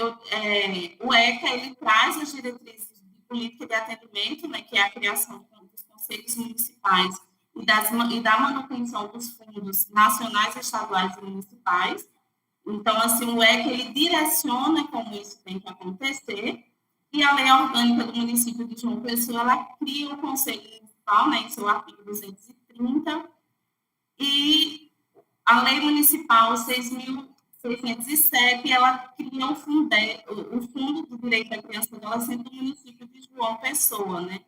o ECA, ele traz as diretrizes de política de atendimento, né, que é a criação dos conselhos municipais e da manutenção dos fundos nacionais, estaduais e municipais. Então, assim, o ECA, ele direciona como isso tem que acontecer, e a lei orgânica do município de João Pessoa, ela cria o conselho municipal, né, em seu artigo 230, e a lei municipal 6.607, ela cria o Fundo do Direito da Criança e Adolescente do município de João Pessoa, né?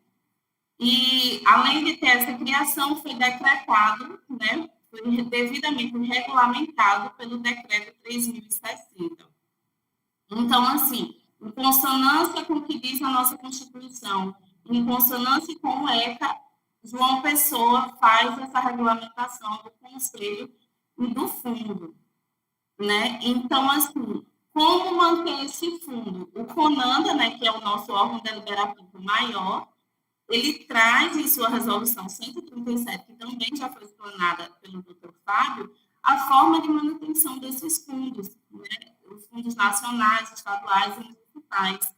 E, além de ter essa criação, foi decretado, né? Foi devidamente regulamentado pelo decreto 3.060. Então, assim, em consonância com o que diz a nossa Constituição, em consonância com o ECA, João Pessoa faz essa regulamentação do Conselho e do Fundo. Né? Então, assim, como manter esse fundo? O CONANDA, né, que é o nosso órgão deliberativo maior, ele traz em sua resolução 137, que também já foi explanada pelo Dr. Fábio, a forma de manutenção desses fundos, né? Os fundos nacionais, estaduais e municipais.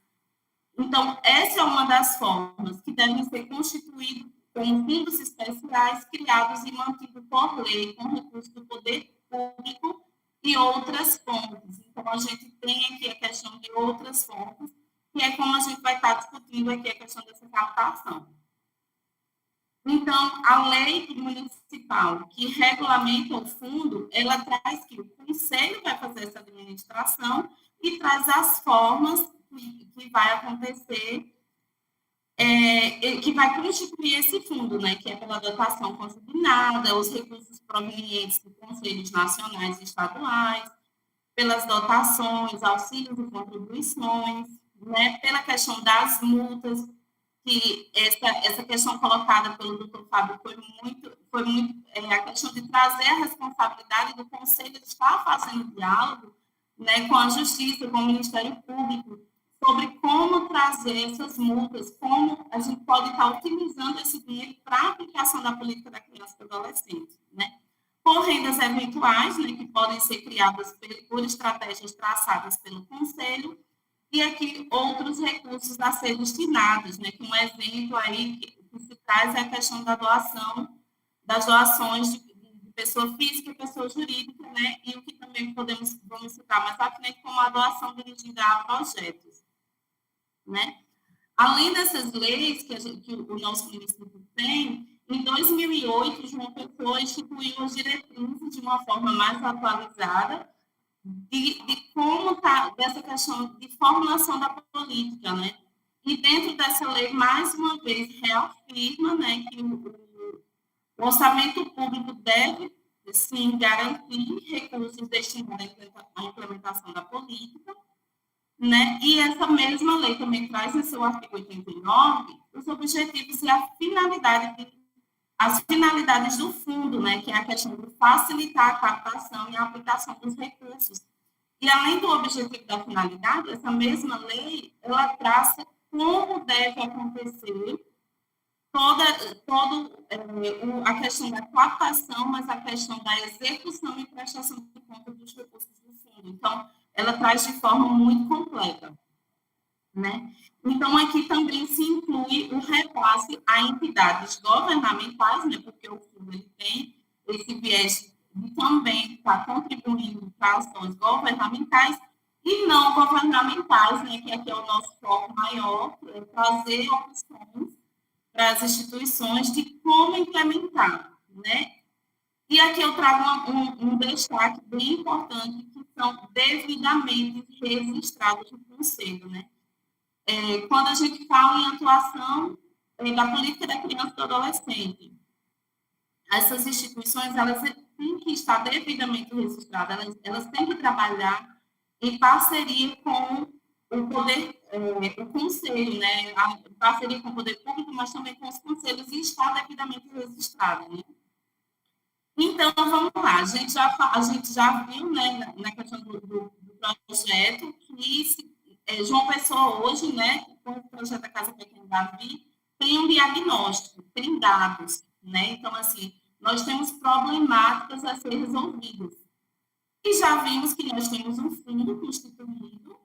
Então, essa é uma das formas que devem ser constituídos como fundos especiais criados e mantidos por lei com recursos do poder público e outras fontes. Então, a gente tem aqui a questão de outras fontes, que é como a gente vai estar discutindo aqui a questão dessa captação. Então, a lei municipal que regulamenta o fundo, ela traz que o conselho vai fazer essa administração e traz as formas que vai acontecer, que vai constituir esse fundo, né, que é pela dotação consignada, os recursos provenientes de conselhos nacionais e estaduais, pelas dotações, auxílios e contribuições, né, pela questão das multas, que essa questão colocada pelo doutor Fábio foi muito a questão de trazer a responsabilidade do conselho de estar fazendo diálogo, né, com a justiça, com o Ministério Público, sobre como trazer essas multas, como a gente pode estar utilizando esse dinheiro para a aplicação da política da criança e do adolescente, né? Por rendas eventuais, né, que podem ser criadas por estratégias traçadas pelo Conselho, e aqui outros recursos a ser destinados, né, que um exemplo aí que se traz é a questão da doação, das doações de pessoa física e pessoa jurídica, né, e o que também vamos citar mais à frente como a doação dirigida a projetos, né. Além dessas leis que o nosso município tem, em 2008, João Pessoa instituiu as diretrizes de uma forma mais atualizada de como está dessa questão de formulação da política, né? E dentro dessa lei, mais uma vez, reafirma, né, que o orçamento público deve, sim, garantir recursos destinados à implementação da política, né? E essa mesma lei também traz em seu artigo 89 os objetivos e as finalidades do fundo, né, que é a questão de facilitar a captação e a aplicação dos recursos. E, além do objetivo da finalidade, essa mesma lei, ela traça como deve acontecer toda a questão da captação, mas a questão da execução e prestação de conta dos recursos do fundo. Então, ela traz de forma muito completa, né? Então, aqui também se inclui o repasse a entidades governamentais, né, porque o fundo ele tem esse viés de também estar contribuindo para ações governamentais e não governamentais, né, que aqui é o nosso foco maior, é trazer opções para as instituições de como implementar, né? E aqui eu trago um destaque bem importante, que são devidamente registrados no Conselho, né? Quando a gente fala em atuação da política da criança e do adolescente, essas instituições, elas têm que estar devidamente registradas, elas têm que trabalhar em parceria com o poder, o conselho, né? Em parceria com o poder público, mas também com os conselhos, e estar devidamente registrado, né? Então, vamos lá, a gente já viu, né, na questão do projeto, que João Pessoa hoje, né, com o projeto da Casa Pequena Davi, tem um diagnóstico, tem dados, né? Então, assim, nós temos problemáticas a ser resolvidas. E já vimos que nós temos um fundo constituído,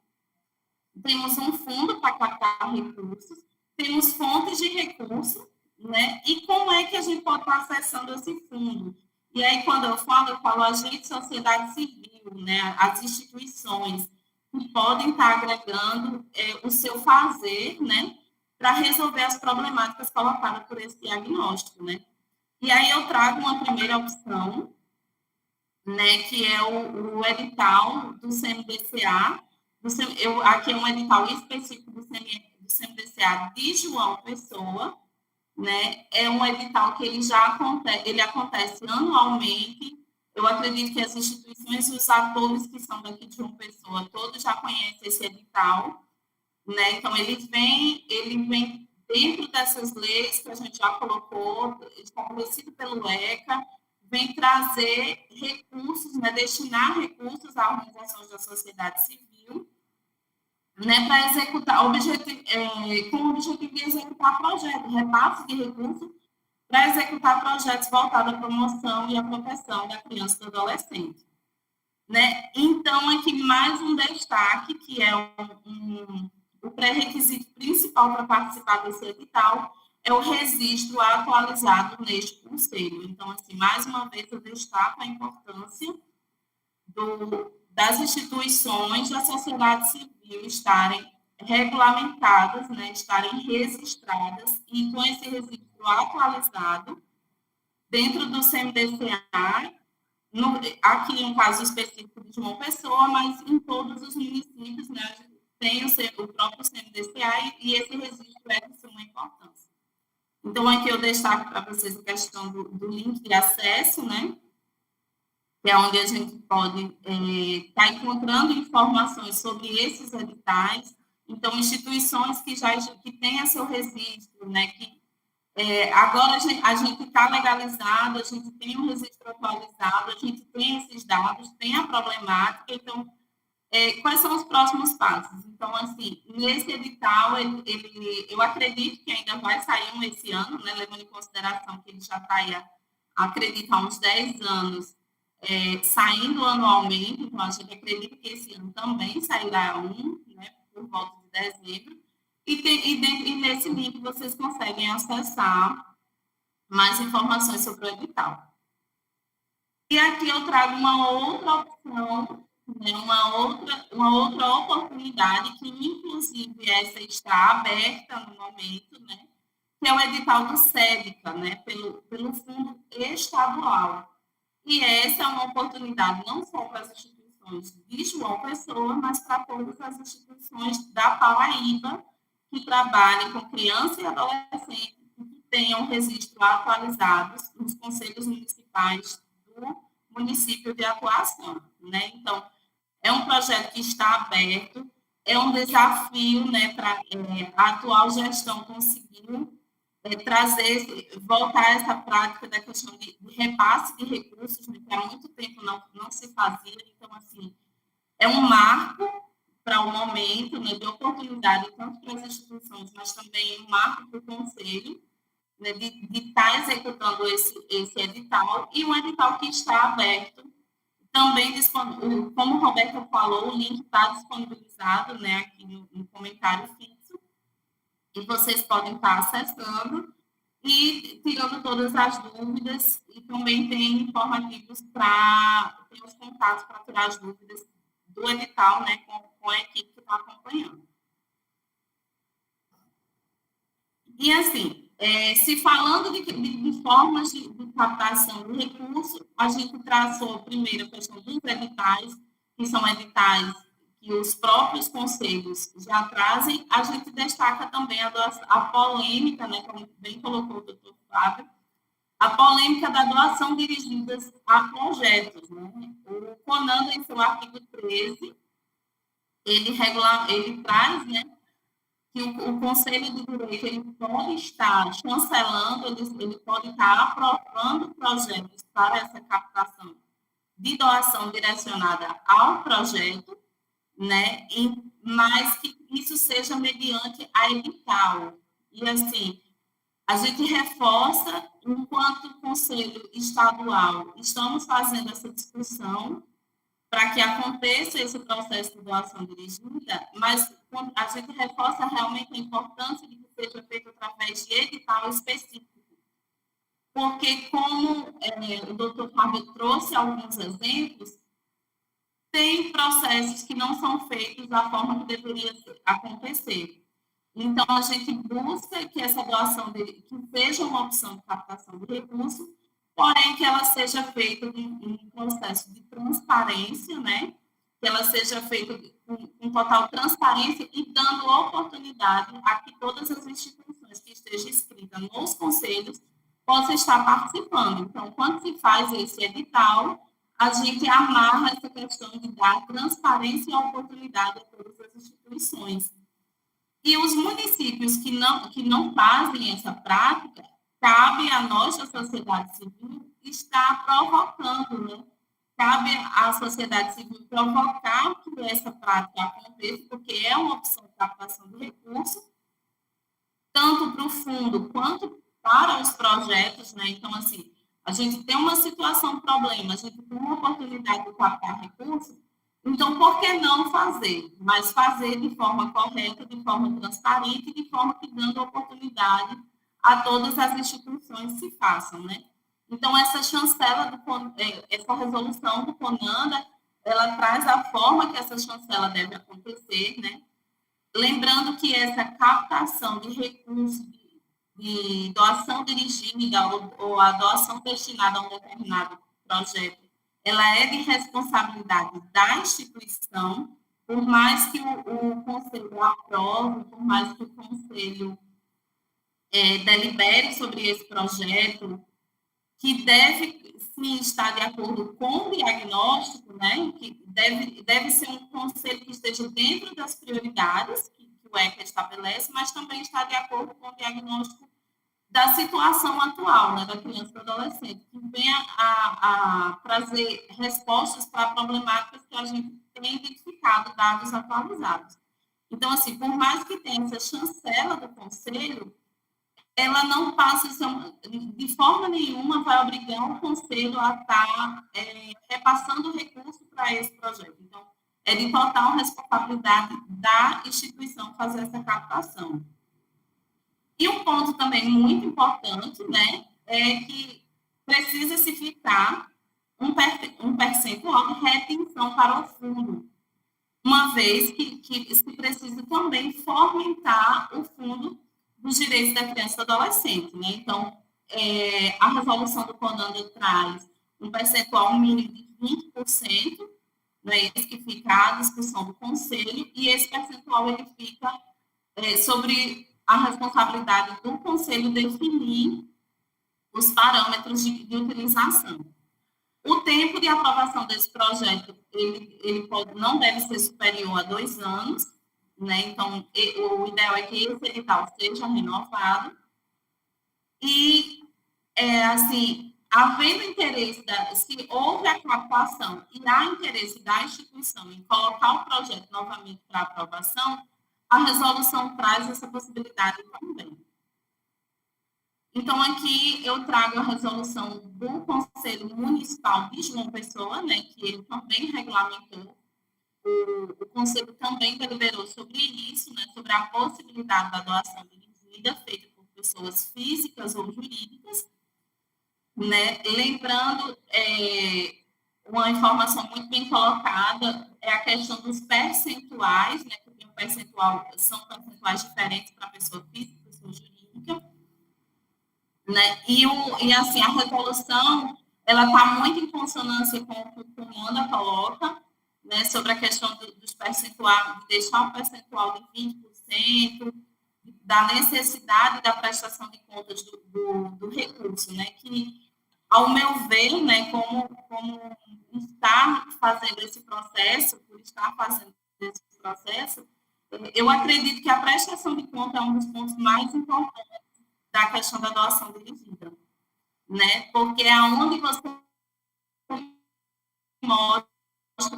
temos um fundo para captar recursos, temos fontes de recursos, né? E como é que a gente pode estar acessando esse fundo? E aí, quando eu falo a gente, sociedade civil, né? As instituições que podem estar agregando o seu fazer, né? Para resolver as problemáticas colocadas por esse diagnóstico, né? E aí eu trago uma primeira opção, né, que é o edital do CMDCA. Aqui é um edital específico do CMDCA de João Pessoa, né? É um edital que ele acontece anualmente. Eu acredito que as instituições e os atores que são daqui de João Pessoa, todos já conhecem esse edital, né? Então, ele vem dentro dessas leis que a gente já colocou, estabelecido pelo ECA, vem trazer recursos, né, destinar recursos a organizações da sociedade civil, né, para executar, com o objetivo de executar projetos, repasse de recursos para executar projetos voltados à promoção e à proteção da criança e do adolescente. Né? Então, aqui mais um destaque, que é o pré-requisito principal para participar desse edital, é o registro atualizado neste conselho. Então, assim, mais uma vez eu destaco a importância das instituições da sociedade civil estarem regulamentadas, né, estarem registradas e com esse registro atualizado dentro do CMDCA, aqui em caso específico de João Pessoa, mas em todos os municípios, né, tem o próprio CMDCA e esse registro é de suma importância. Então, aqui eu destaco para vocês a questão do link de acesso, né, que é onde a gente pode estar encontrando informações sobre esses editais. Então, instituições que tenham seu registro, né, que agora a gente está legalizado, a gente tem um registro atualizado, a gente tem esses dados, tem a problemática, então, quais são os próximos passos? Então, assim, nesse edital, eu acredito que ainda vai sair esse ano, né, levando em consideração que ele já está aí, acredito, há uns 10 anos, saindo anualmente, então a gente acredita que esse ano também sairá né, por volta de dezembro, e nesse link vocês conseguem acessar mais informações sobre o edital. E aqui eu trago uma outra opção, né, uma outra oportunidade, que inclusive essa está aberta no momento, né, que é o edital do SEDICA, né, pelo Fundo Estadual. E essa é uma oportunidade não só para as instituições de João Pessoa, mas para todas as instituições da Paraíba que trabalhem com criança e adolescente e que tenham registro atualizados nos conselhos municipais do município de atuação, né? Então, é um projeto que está aberto, é um desafio, né, para a atual gestão conseguir voltar essa prática da questão de repasse de recursos, né, que há muito tempo não se fazia. Então, assim, é um marco para o momento, né, de oportunidade, tanto para as instituições, mas também um marco para o Conselho, né, de estar executando esse edital, e um edital que está aberto, também, como o Roberto falou, o link está disponibilizado, né, aqui no comentário fixo, e vocês podem estar acessando e tirando todas as dúvidas, e também tem informativos tem os contatos para tirar as dúvidas do edital, né, com a equipe que está acompanhando. E assim, Se falando de formas de captação de recursos, a gente traçou primeiro a questão dos editais, que são editais que os próprios conselhos já trazem. A gente destaca também a polêmica, né, como bem colocou o doutor Fábio, a polêmica da doação dirigida a projetos. Né? O CONANDA, em seu artigo 13, ele traz, né, que o Conselho de Direito ele pode estar chancelando, ele pode estar aprovando projetos para essa captação de doação direcionada ao projeto, né? Mas que isso seja mediante a edital. E, assim, a gente reforça, enquanto Conselho Estadual, estamos fazendo essa discussão para que aconteça esse processo de doação dirigida, mas a gente reforça realmente a importância de que seja feito através de edital específico. Porque, como o doutor Fábio trouxe alguns exemplos, tem processos que não são feitos da forma que deveria acontecer. Então, a gente busca que essa doação que seja uma opção de captação de recursos, porém que ela seja feita em um processo de transparência, né? Que ela seja feita com total transparência e dando oportunidade a que todas as instituições que estejam inscritas nos conselhos possam estar participando. Então, quando se faz esse edital, a gente amarra essa questão de dar transparência e oportunidade a todas as instituições. E os municípios que não fazem essa prática, cabe a nós, a sociedade civil, estar provocando, né? Cabe à sociedade civil provocar que essa prática aconteça, porque é uma opção de captação de recursos, tanto para o fundo quanto para os projetos, né? Então, assim, a gente tem uma situação, problema, a gente tem uma oportunidade de captar recursos, então, por que não fazer? Mas fazer de forma correta, de forma transparente, de forma que dando oportunidade a todas as instituições se façam, né? Então, essa chancela, essa resolução do CONANDA, ela traz a forma que essa chancela deve acontecer, né? Lembrando que essa captação de recursos de doação dirigida ou a doação destinada a um determinado projeto, ela é de responsabilidade da instituição, por mais que o conselho aprove, por mais que o conselho delibere sobre esse projeto, que deve sim estar de acordo com o diagnóstico, né? Que deve ser um conselho que esteja dentro das prioridades que o ECA estabelece, mas também está de acordo com o diagnóstico da situação atual, né, da criança e do adolescente, que venha a trazer respostas para problemáticas que a gente tem identificado, dados atualizados. Então, assim, por mais que tenha essa chancela do conselho, ela não passa, de forma nenhuma, vai obrigar o conselho a estar repassando recursos para esse projeto. Então, é de total responsabilidade da instituição fazer essa captação. E um ponto também muito importante, né, é que precisa se ficar um percentual de retenção para o fundo, uma vez que se precisa também fomentar o fundo dos direitos da criança e do adolescente, né? Então, a resolução do CONANDA traz um percentual mínimo de 20%, né, esse que fica à discussão do conselho, e esse percentual ele fica sobre a responsabilidade do conselho definir os parâmetros de utilização. O tempo de aprovação desse projeto, ele não deve ser superior a 2 anos, né? Então, o ideal é que esse edital seja renovado. E, assim, havendo interesse, se houve a captação e há interesse da instituição em colocar o projeto novamente para aprovação, a resolução traz essa possibilidade também. Então, aqui eu trago a resolução do Conselho Municipal de João Pessoa, né, que ele também regulamentou. O Conselho também deliberou sobre isso, né, sobre a possibilidade da doação dirigida feita por pessoas físicas ou jurídicas, né, lembrando uma informação muito bem colocada, é a questão dos percentuais, né, que tem um percentual, são percentuais diferentes para pessoa física e pessoa jurídica. né? E assim, a resolução, ela está muito em consonância com o que o Amanda coloca, né, sobre a questão dos percentuais, de deixar um percentual de 20%, da necessidade da prestação de contas do recurso, né, que, ao meu ver, né, como estar fazendo esse processo, por estar fazendo esse processo, eu acredito que a prestação de conta é um dos pontos mais importantes da questão da doação dirigida, né? Porque é onde você mostra,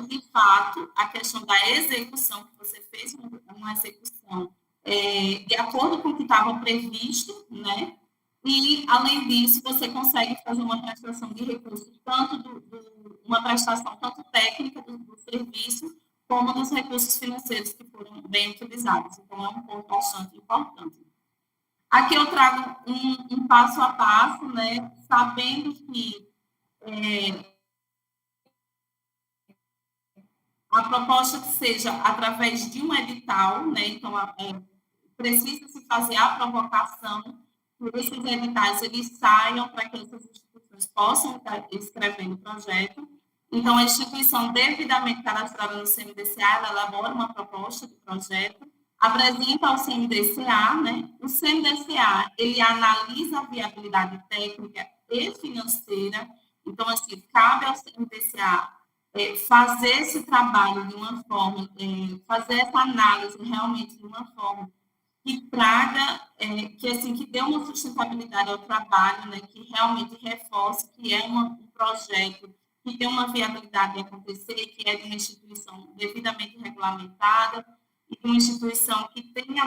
de fato, a questão da execução, que você fez uma execução de acordo com o que estava previsto, né? E, além disso, você consegue fazer uma prestação de recursos, uma prestação tanto técnica do serviço, como dos recursos financeiros que foram bem utilizados. Então, é um ponto bastante importante. Aqui eu trago um passo a passo, né, sabendo que a proposta que seja através de um edital, né, então precisa-se fazer a provocação que esses editais eles saiam para que essas instituições possam estar escrevendo o projeto. Então, a instituição devidamente cadastrada no CMDCA, ela elabora uma proposta de projeto, apresenta ao CMDCA, né? O CMDCA, ele analisa a viabilidade técnica e financeira. Então, assim, cabe ao CMDCA fazer esse trabalho de uma forma, fazer essa análise realmente de uma forma que traga, que assim, que dê uma sustentabilidade ao trabalho, né? Que realmente reforce que é um projeto que tem uma viabilidade de acontecer, que é de uma instituição devidamente regulamentada, e uma instituição que tem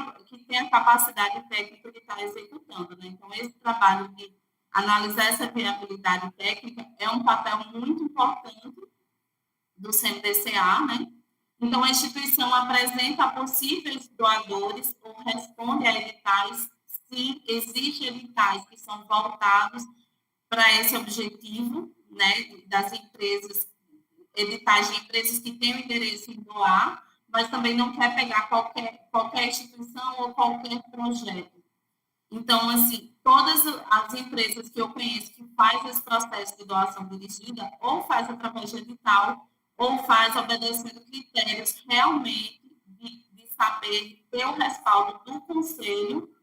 a capacidade técnica de estar executando, né? Então, esse trabalho de analisar essa viabilidade técnica é um papel muito importante do CMDCA, né? Então, a instituição apresenta possíveis doadores ou responde a editais, se existem editais que são voltados para esse objetivo, né, das empresas, editais de empresas que têm o interesse em doar, mas também não quer pegar qualquer instituição ou qualquer projeto. Então, assim, todas as empresas que eu conheço que faz esse processo de doação dirigida, ou faz através de edital, ou faz obedecendo critérios realmente de saber, de ter o respaldo do conselho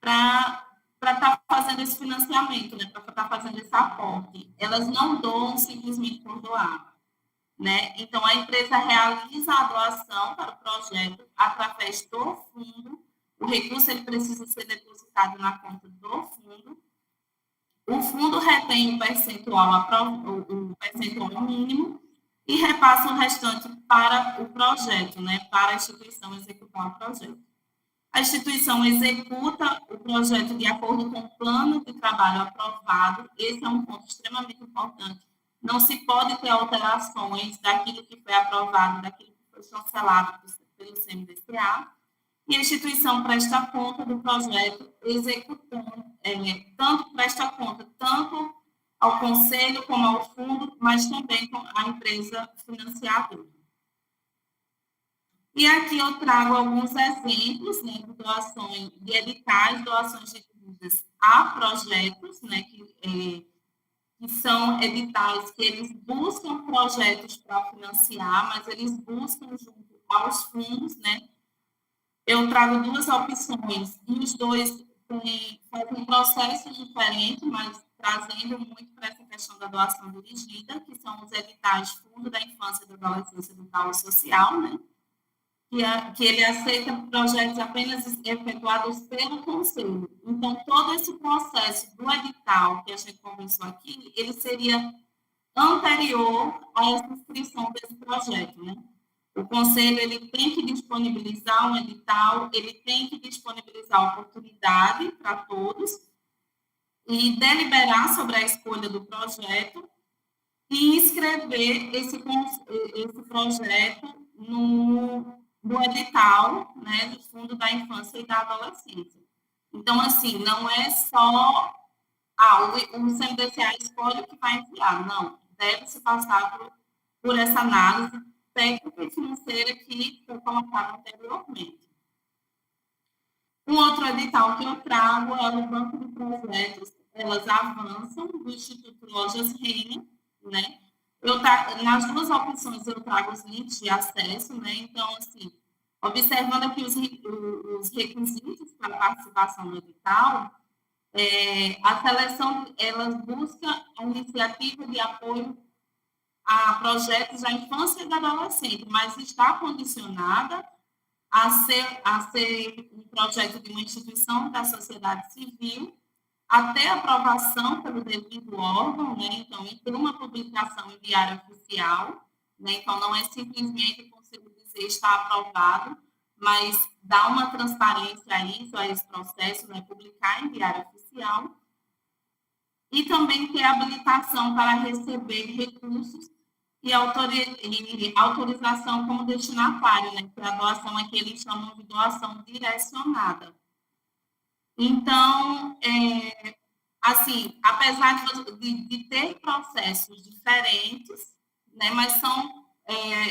para estar fazendo esse financiamento, né, para estar fazendo esse aporte. Elas não doam simplesmente por doar, né? Então, a empresa realiza a doação para o projeto através do fundo. O recurso ele precisa ser depositado na conta do fundo. O fundo retém o percentual mínimo e repassa o restante para o projeto, né, para a instituição executar o projeto. A instituição executa o projeto de acordo com o plano de trabalho aprovado. Esse é um ponto extremamente importante. Não se pode ter alterações daquilo que foi aprovado, daquilo que foi chancelado pelo CMDCA. E a instituição presta conta do projeto executando, presta conta tanto ao conselho como ao fundo, mas também com a empresa financiadora. E aqui eu trago alguns exemplos, né, de doações, de editais, doações dirigidas a projetos, né, que são editais que eles buscam projetos para financiar, mas eles buscam junto aos fundos, né. Eu trago duas opções, e os dois fazem processos diferentes, mas trazendo muito para essa questão da doação dirigida, que são os editais Fundo da Infância e da Adolescência do Caulo Social, né, que ele aceita projetos apenas efetuados pelo Conselho. Então, todo esse processo do edital que a gente conversou aqui, ele seria anterior a essa inscrição desse projeto, né? O Conselho ele tem que disponibilizar um edital, ele tem que disponibilizar a oportunidade para todos e deliberar sobre a escolha do projeto e inscrever esse projeto no edital, né, do Fundo da Infância e da Adolescência. Então, assim, não é só o CMDCA escolhe o que vai enviar, não. Deve-se passar por essa análise técnica e financeira que foi colocada anteriormente. Um outro edital que eu trago é o Banco de Projetos elas avançam do Instituto Lojas Renner, né? Nas duas opções eu trago os links de acesso, né? Então, assim, observando aqui os requisitos para a participação no edital, a seleção, ela busca a iniciativa de apoio a projetos da infância e da adolescente, mas está condicionada a ser um projeto de uma instituição da sociedade civil, até aprovação pelo devido órgão, né? Então, por uma publicação em diário oficial, né? Então, não é simplesmente o conselho dizer está aprovado, mas dá uma transparência a esse processo, né? Publicar em diário oficial, e também ter habilitação para receber recursos e autorização como destinatário, né? Que a doação é que eles chamam de doação direcionada. Então, assim, apesar de ter processos diferentes, né, mas são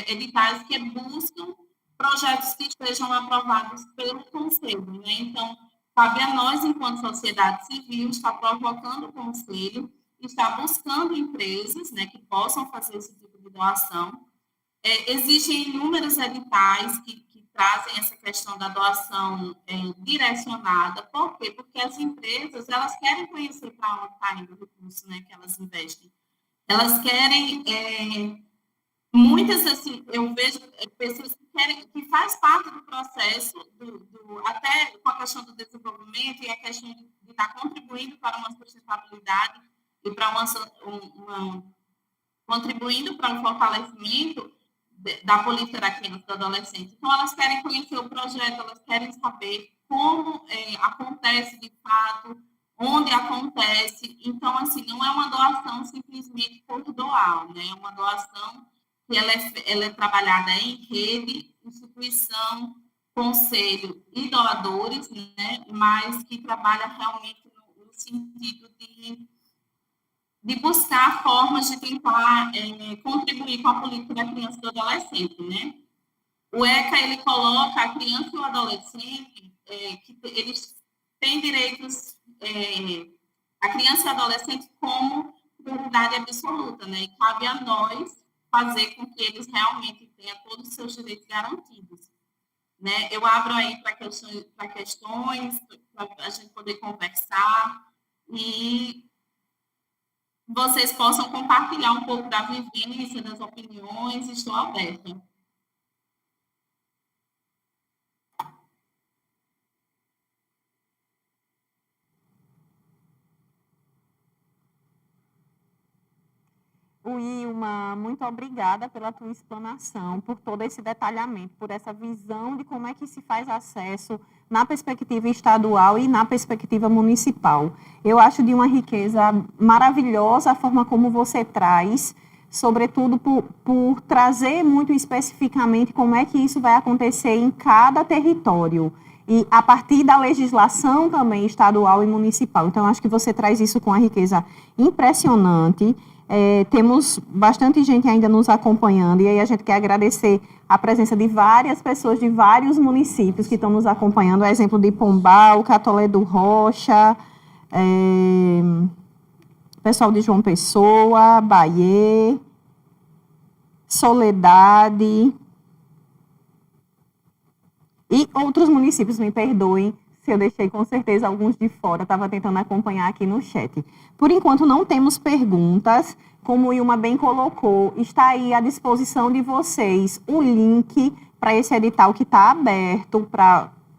editais que buscam projetos que estejam aprovados pelo Conselho, né? Então, cabe a nós, enquanto sociedade civil, estar provocando o Conselho, estar buscando empresas, né, que possam fazer esse tipo de doação. Existem inúmeros editais que trazem essa questão da doação direcionada. Por quê? Porque as empresas, elas querem conhecer para onde está indo o recurso, né, que elas investem. Elas querem, muitas, assim, eu vejo pessoas que faz parte do processo, até com a questão do desenvolvimento e a questão de estar contribuindo para uma sustentabilidade e para contribuindo para o fortalecimento da política da criança e do adolescente. Então, elas querem conhecer o projeto, elas querem saber como acontece de fato, onde acontece. Então, assim, não é uma doação simplesmente por doar, né? É uma doação que ela é trabalhada em rede, instituição, conselho e doadores, né? Mas que trabalha realmente no sentido de buscar formas de tentar contribuir com a política da criança e do adolescente, né? O ECA, ele coloca a criança e o adolescente, que eles têm direitos, a criança e o adolescente como prioridade absoluta, né? E cabe a nós fazer com que eles realmente tenham todos os seus direitos garantidos, né? Eu abro aí para questões, para a gente poder conversar e vocês possam compartilhar um pouco da vivência, das opiniões. Estou aberta. Wilma, muito obrigada pela tua explanação, por todo esse detalhamento, por essa visão de como é que se faz acesso na perspectiva estadual e na perspectiva municipal. Eu acho de uma riqueza maravilhosa a forma como você traz, sobretudo por trazer muito especificamente como é que isso vai acontecer em cada território. E a partir da legislação também estadual e municipal. Então, acho que você traz isso com uma riqueza impressionante. Temos bastante gente ainda nos acompanhando, e aí a gente quer agradecer a presença de várias pessoas de vários municípios que estão nos acompanhando, a exemplo de Pombal, Catolé do Rocha, pessoal de João Pessoa, Bahia, Soledade e outros municípios, me perdoem se eu deixei com certeza alguns de fora, estava tentando acompanhar aqui no chat. Por enquanto não temos perguntas, como o Wilma bem colocou, está aí à disposição de vocês o link para esse edital que está aberto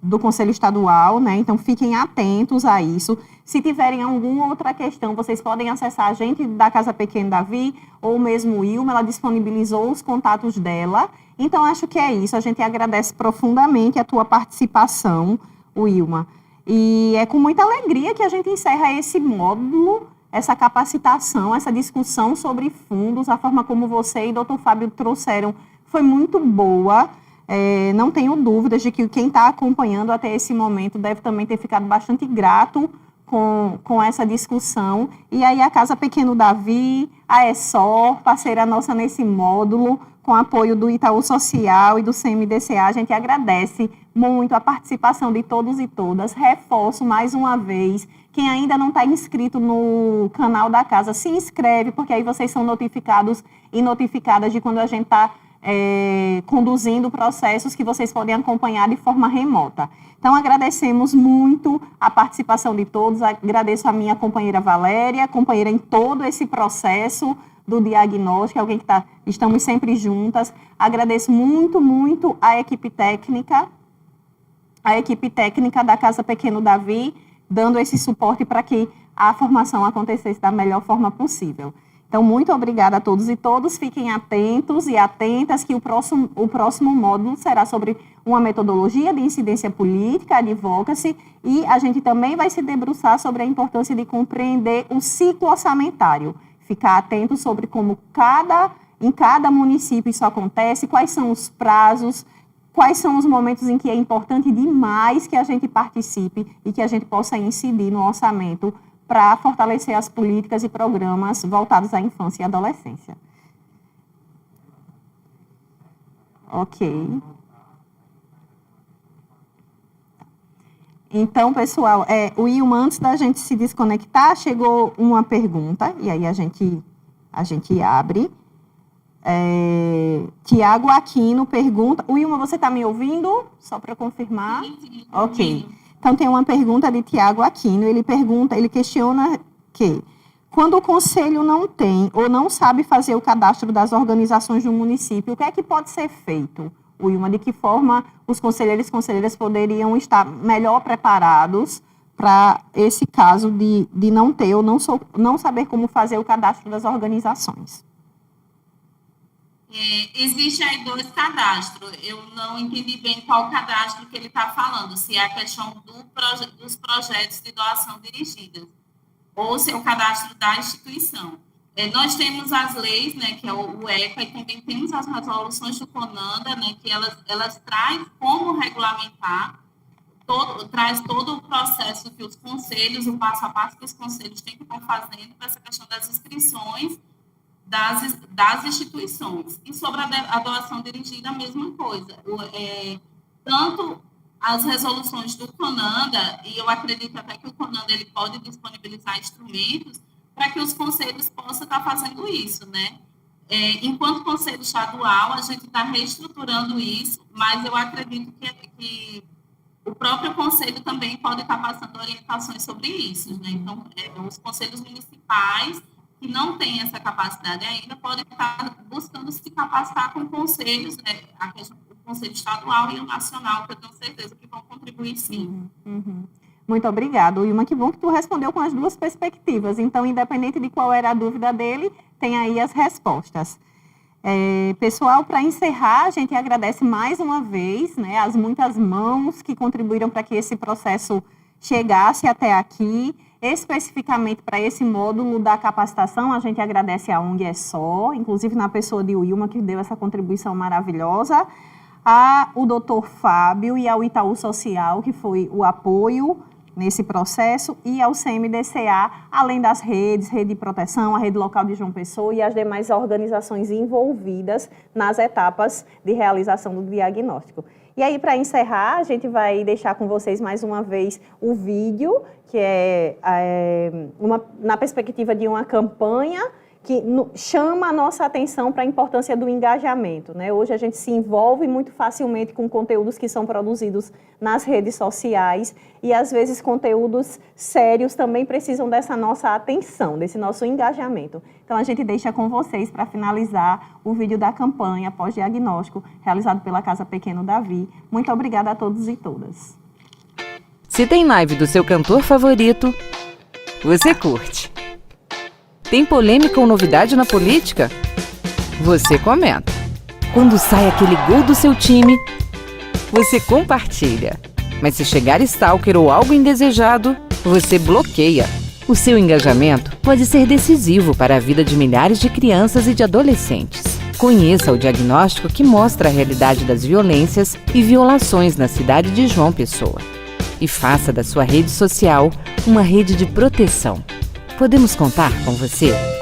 do Conselho Estadual, né? Então fiquem atentos a isso. Se tiverem alguma outra questão, vocês podem acessar a gente da Casa Pequena Davi, ou mesmo o Wilma, ela disponibilizou os contatos dela. Então acho que é isso, a gente agradece profundamente a tua participação, Wilma. E é com muita alegria que a gente encerra esse módulo, essa capacitação, essa discussão sobre fundos, a forma como você e o Dr. Fábio trouxeram foi muito boa. Não tenho dúvidas de que quem está acompanhando até esse momento deve também ter ficado bastante grato com essa discussão. E aí a Casa Pequeno Davi, a ESSOR, parceira nossa nesse módulo, com apoio do Itaú Social e do CMDCA, a gente agradece muito a participação de todos e todas. Reforço mais uma vez, quem ainda não está inscrito no canal da casa, se inscreve, porque aí vocês são notificados e notificadas de quando a gente está conduzindo processos que vocês podem acompanhar de forma remota. Então, agradecemos muito a participação de todos, agradeço a minha companheira Valéria, companheira em todo esse processo do diagnóstico, alguém que estamos sempre juntas. Agradeço muito, muito a equipe técnica da Casa Pequeno Davi, dando esse suporte para que a formação acontecesse da melhor forma possível. Então, muito obrigada a todos e todas. Fiquem atentos e atentas que o próximo módulo será sobre uma metodologia de incidência política, advocacy, e a gente também vai se debruçar sobre a importância de compreender o ciclo orçamentário. Ficar atento sobre como em cada município isso acontece, quais são os prazos, quais são os momentos em que é importante demais que a gente participe e que a gente possa incidir no orçamento para fortalecer as políticas e programas voltados à infância e adolescência. Ok. Então, pessoal, Wilma, antes da gente se desconectar, chegou uma pergunta, e aí a gente abre. Tiago Aquino pergunta... Wilma, você está me ouvindo? Só para confirmar. Sim. Ok. Então, tem uma pergunta de Tiago Aquino. Ele questiona que, quando o conselho não tem ou não sabe fazer o cadastro das organizações do município, o que é que pode ser feito, Wilma? De que forma os conselheiros e conselheiras poderiam estar melhor preparados para esse caso de não ter ou não saber como fazer o cadastro das organizações? Existe aí 2 cadastros. Eu não entendi bem qual cadastro que ele está falando, se é a questão dos projetos de doação dirigida, ou se é o cadastro da instituição. Nós temos as leis, né, que é o ECA, e também temos as resoluções do CONANDA, né, que elas trazem como regulamentar, traz todo o processo que os conselhos, o passo a passo que os conselhos têm que estar fazendo para essa questão das inscrições das instituições. E sobre a doação dirigida, a mesma coisa. Tanto as resoluções do CONANDA, e eu acredito até que o CONANDA ele pode disponibilizar instrumentos para que os conselhos possam estar fazendo isso, né? Enquanto conselho estadual, a gente está reestruturando isso, mas eu acredito que o próprio conselho também pode estar passando orientações sobre isso, né? Então, os conselhos municipais que não têm essa capacidade ainda, podem estar buscando se capacitar com conselhos, né, o conselho estadual e o nacional, que eu tenho certeza que vão contribuir sim. Muito obrigada, Wilma. Que bom que tu respondeu com as 2 perspectivas. Então, independente de qual era a dúvida dele, tem aí as respostas. Pessoal, para encerrar, a gente agradece mais uma vez, né, as muitas mãos que contribuíram para que esse processo chegasse até aqui. Especificamente para esse módulo da capacitação, a gente agradece a ONG ESSOR, inclusive na pessoa de Wilma, que deu essa contribuição maravilhosa, ao Dr. Fábio e ao Itaú Social, que foi o apoio nesse processo, e ao CMDCA, além das redes, Rede de Proteção, a Rede Local de João Pessoa e as demais organizações envolvidas nas etapas de realização do diagnóstico. E aí, para encerrar, a gente vai deixar com vocês mais uma vez o vídeo, que na perspectiva de uma campanha que chama a nossa atenção para a importância do engajamento, né? Hoje a gente se envolve muito facilmente com conteúdos que são produzidos nas redes sociais e, às vezes, conteúdos sérios também precisam dessa nossa atenção, desse nosso engajamento. Então, a gente deixa com vocês, para finalizar, o vídeo da campanha pós-diagnóstico realizado pela Casa Pequeno Davi. Muito obrigada a todos e todas. Se tem live do seu cantor favorito, você curte. Tem polêmica ou novidade na política? Você comenta. Quando sai aquele gol do seu time, você compartilha. Mas se chegar stalker ou algo indesejado, você bloqueia. O seu engajamento pode ser decisivo para a vida de milhares de crianças e de adolescentes. Conheça o diagnóstico que mostra a realidade das violências e violações na cidade de João Pessoa. e faça da sua rede social uma rede de proteção. Podemos contar com você?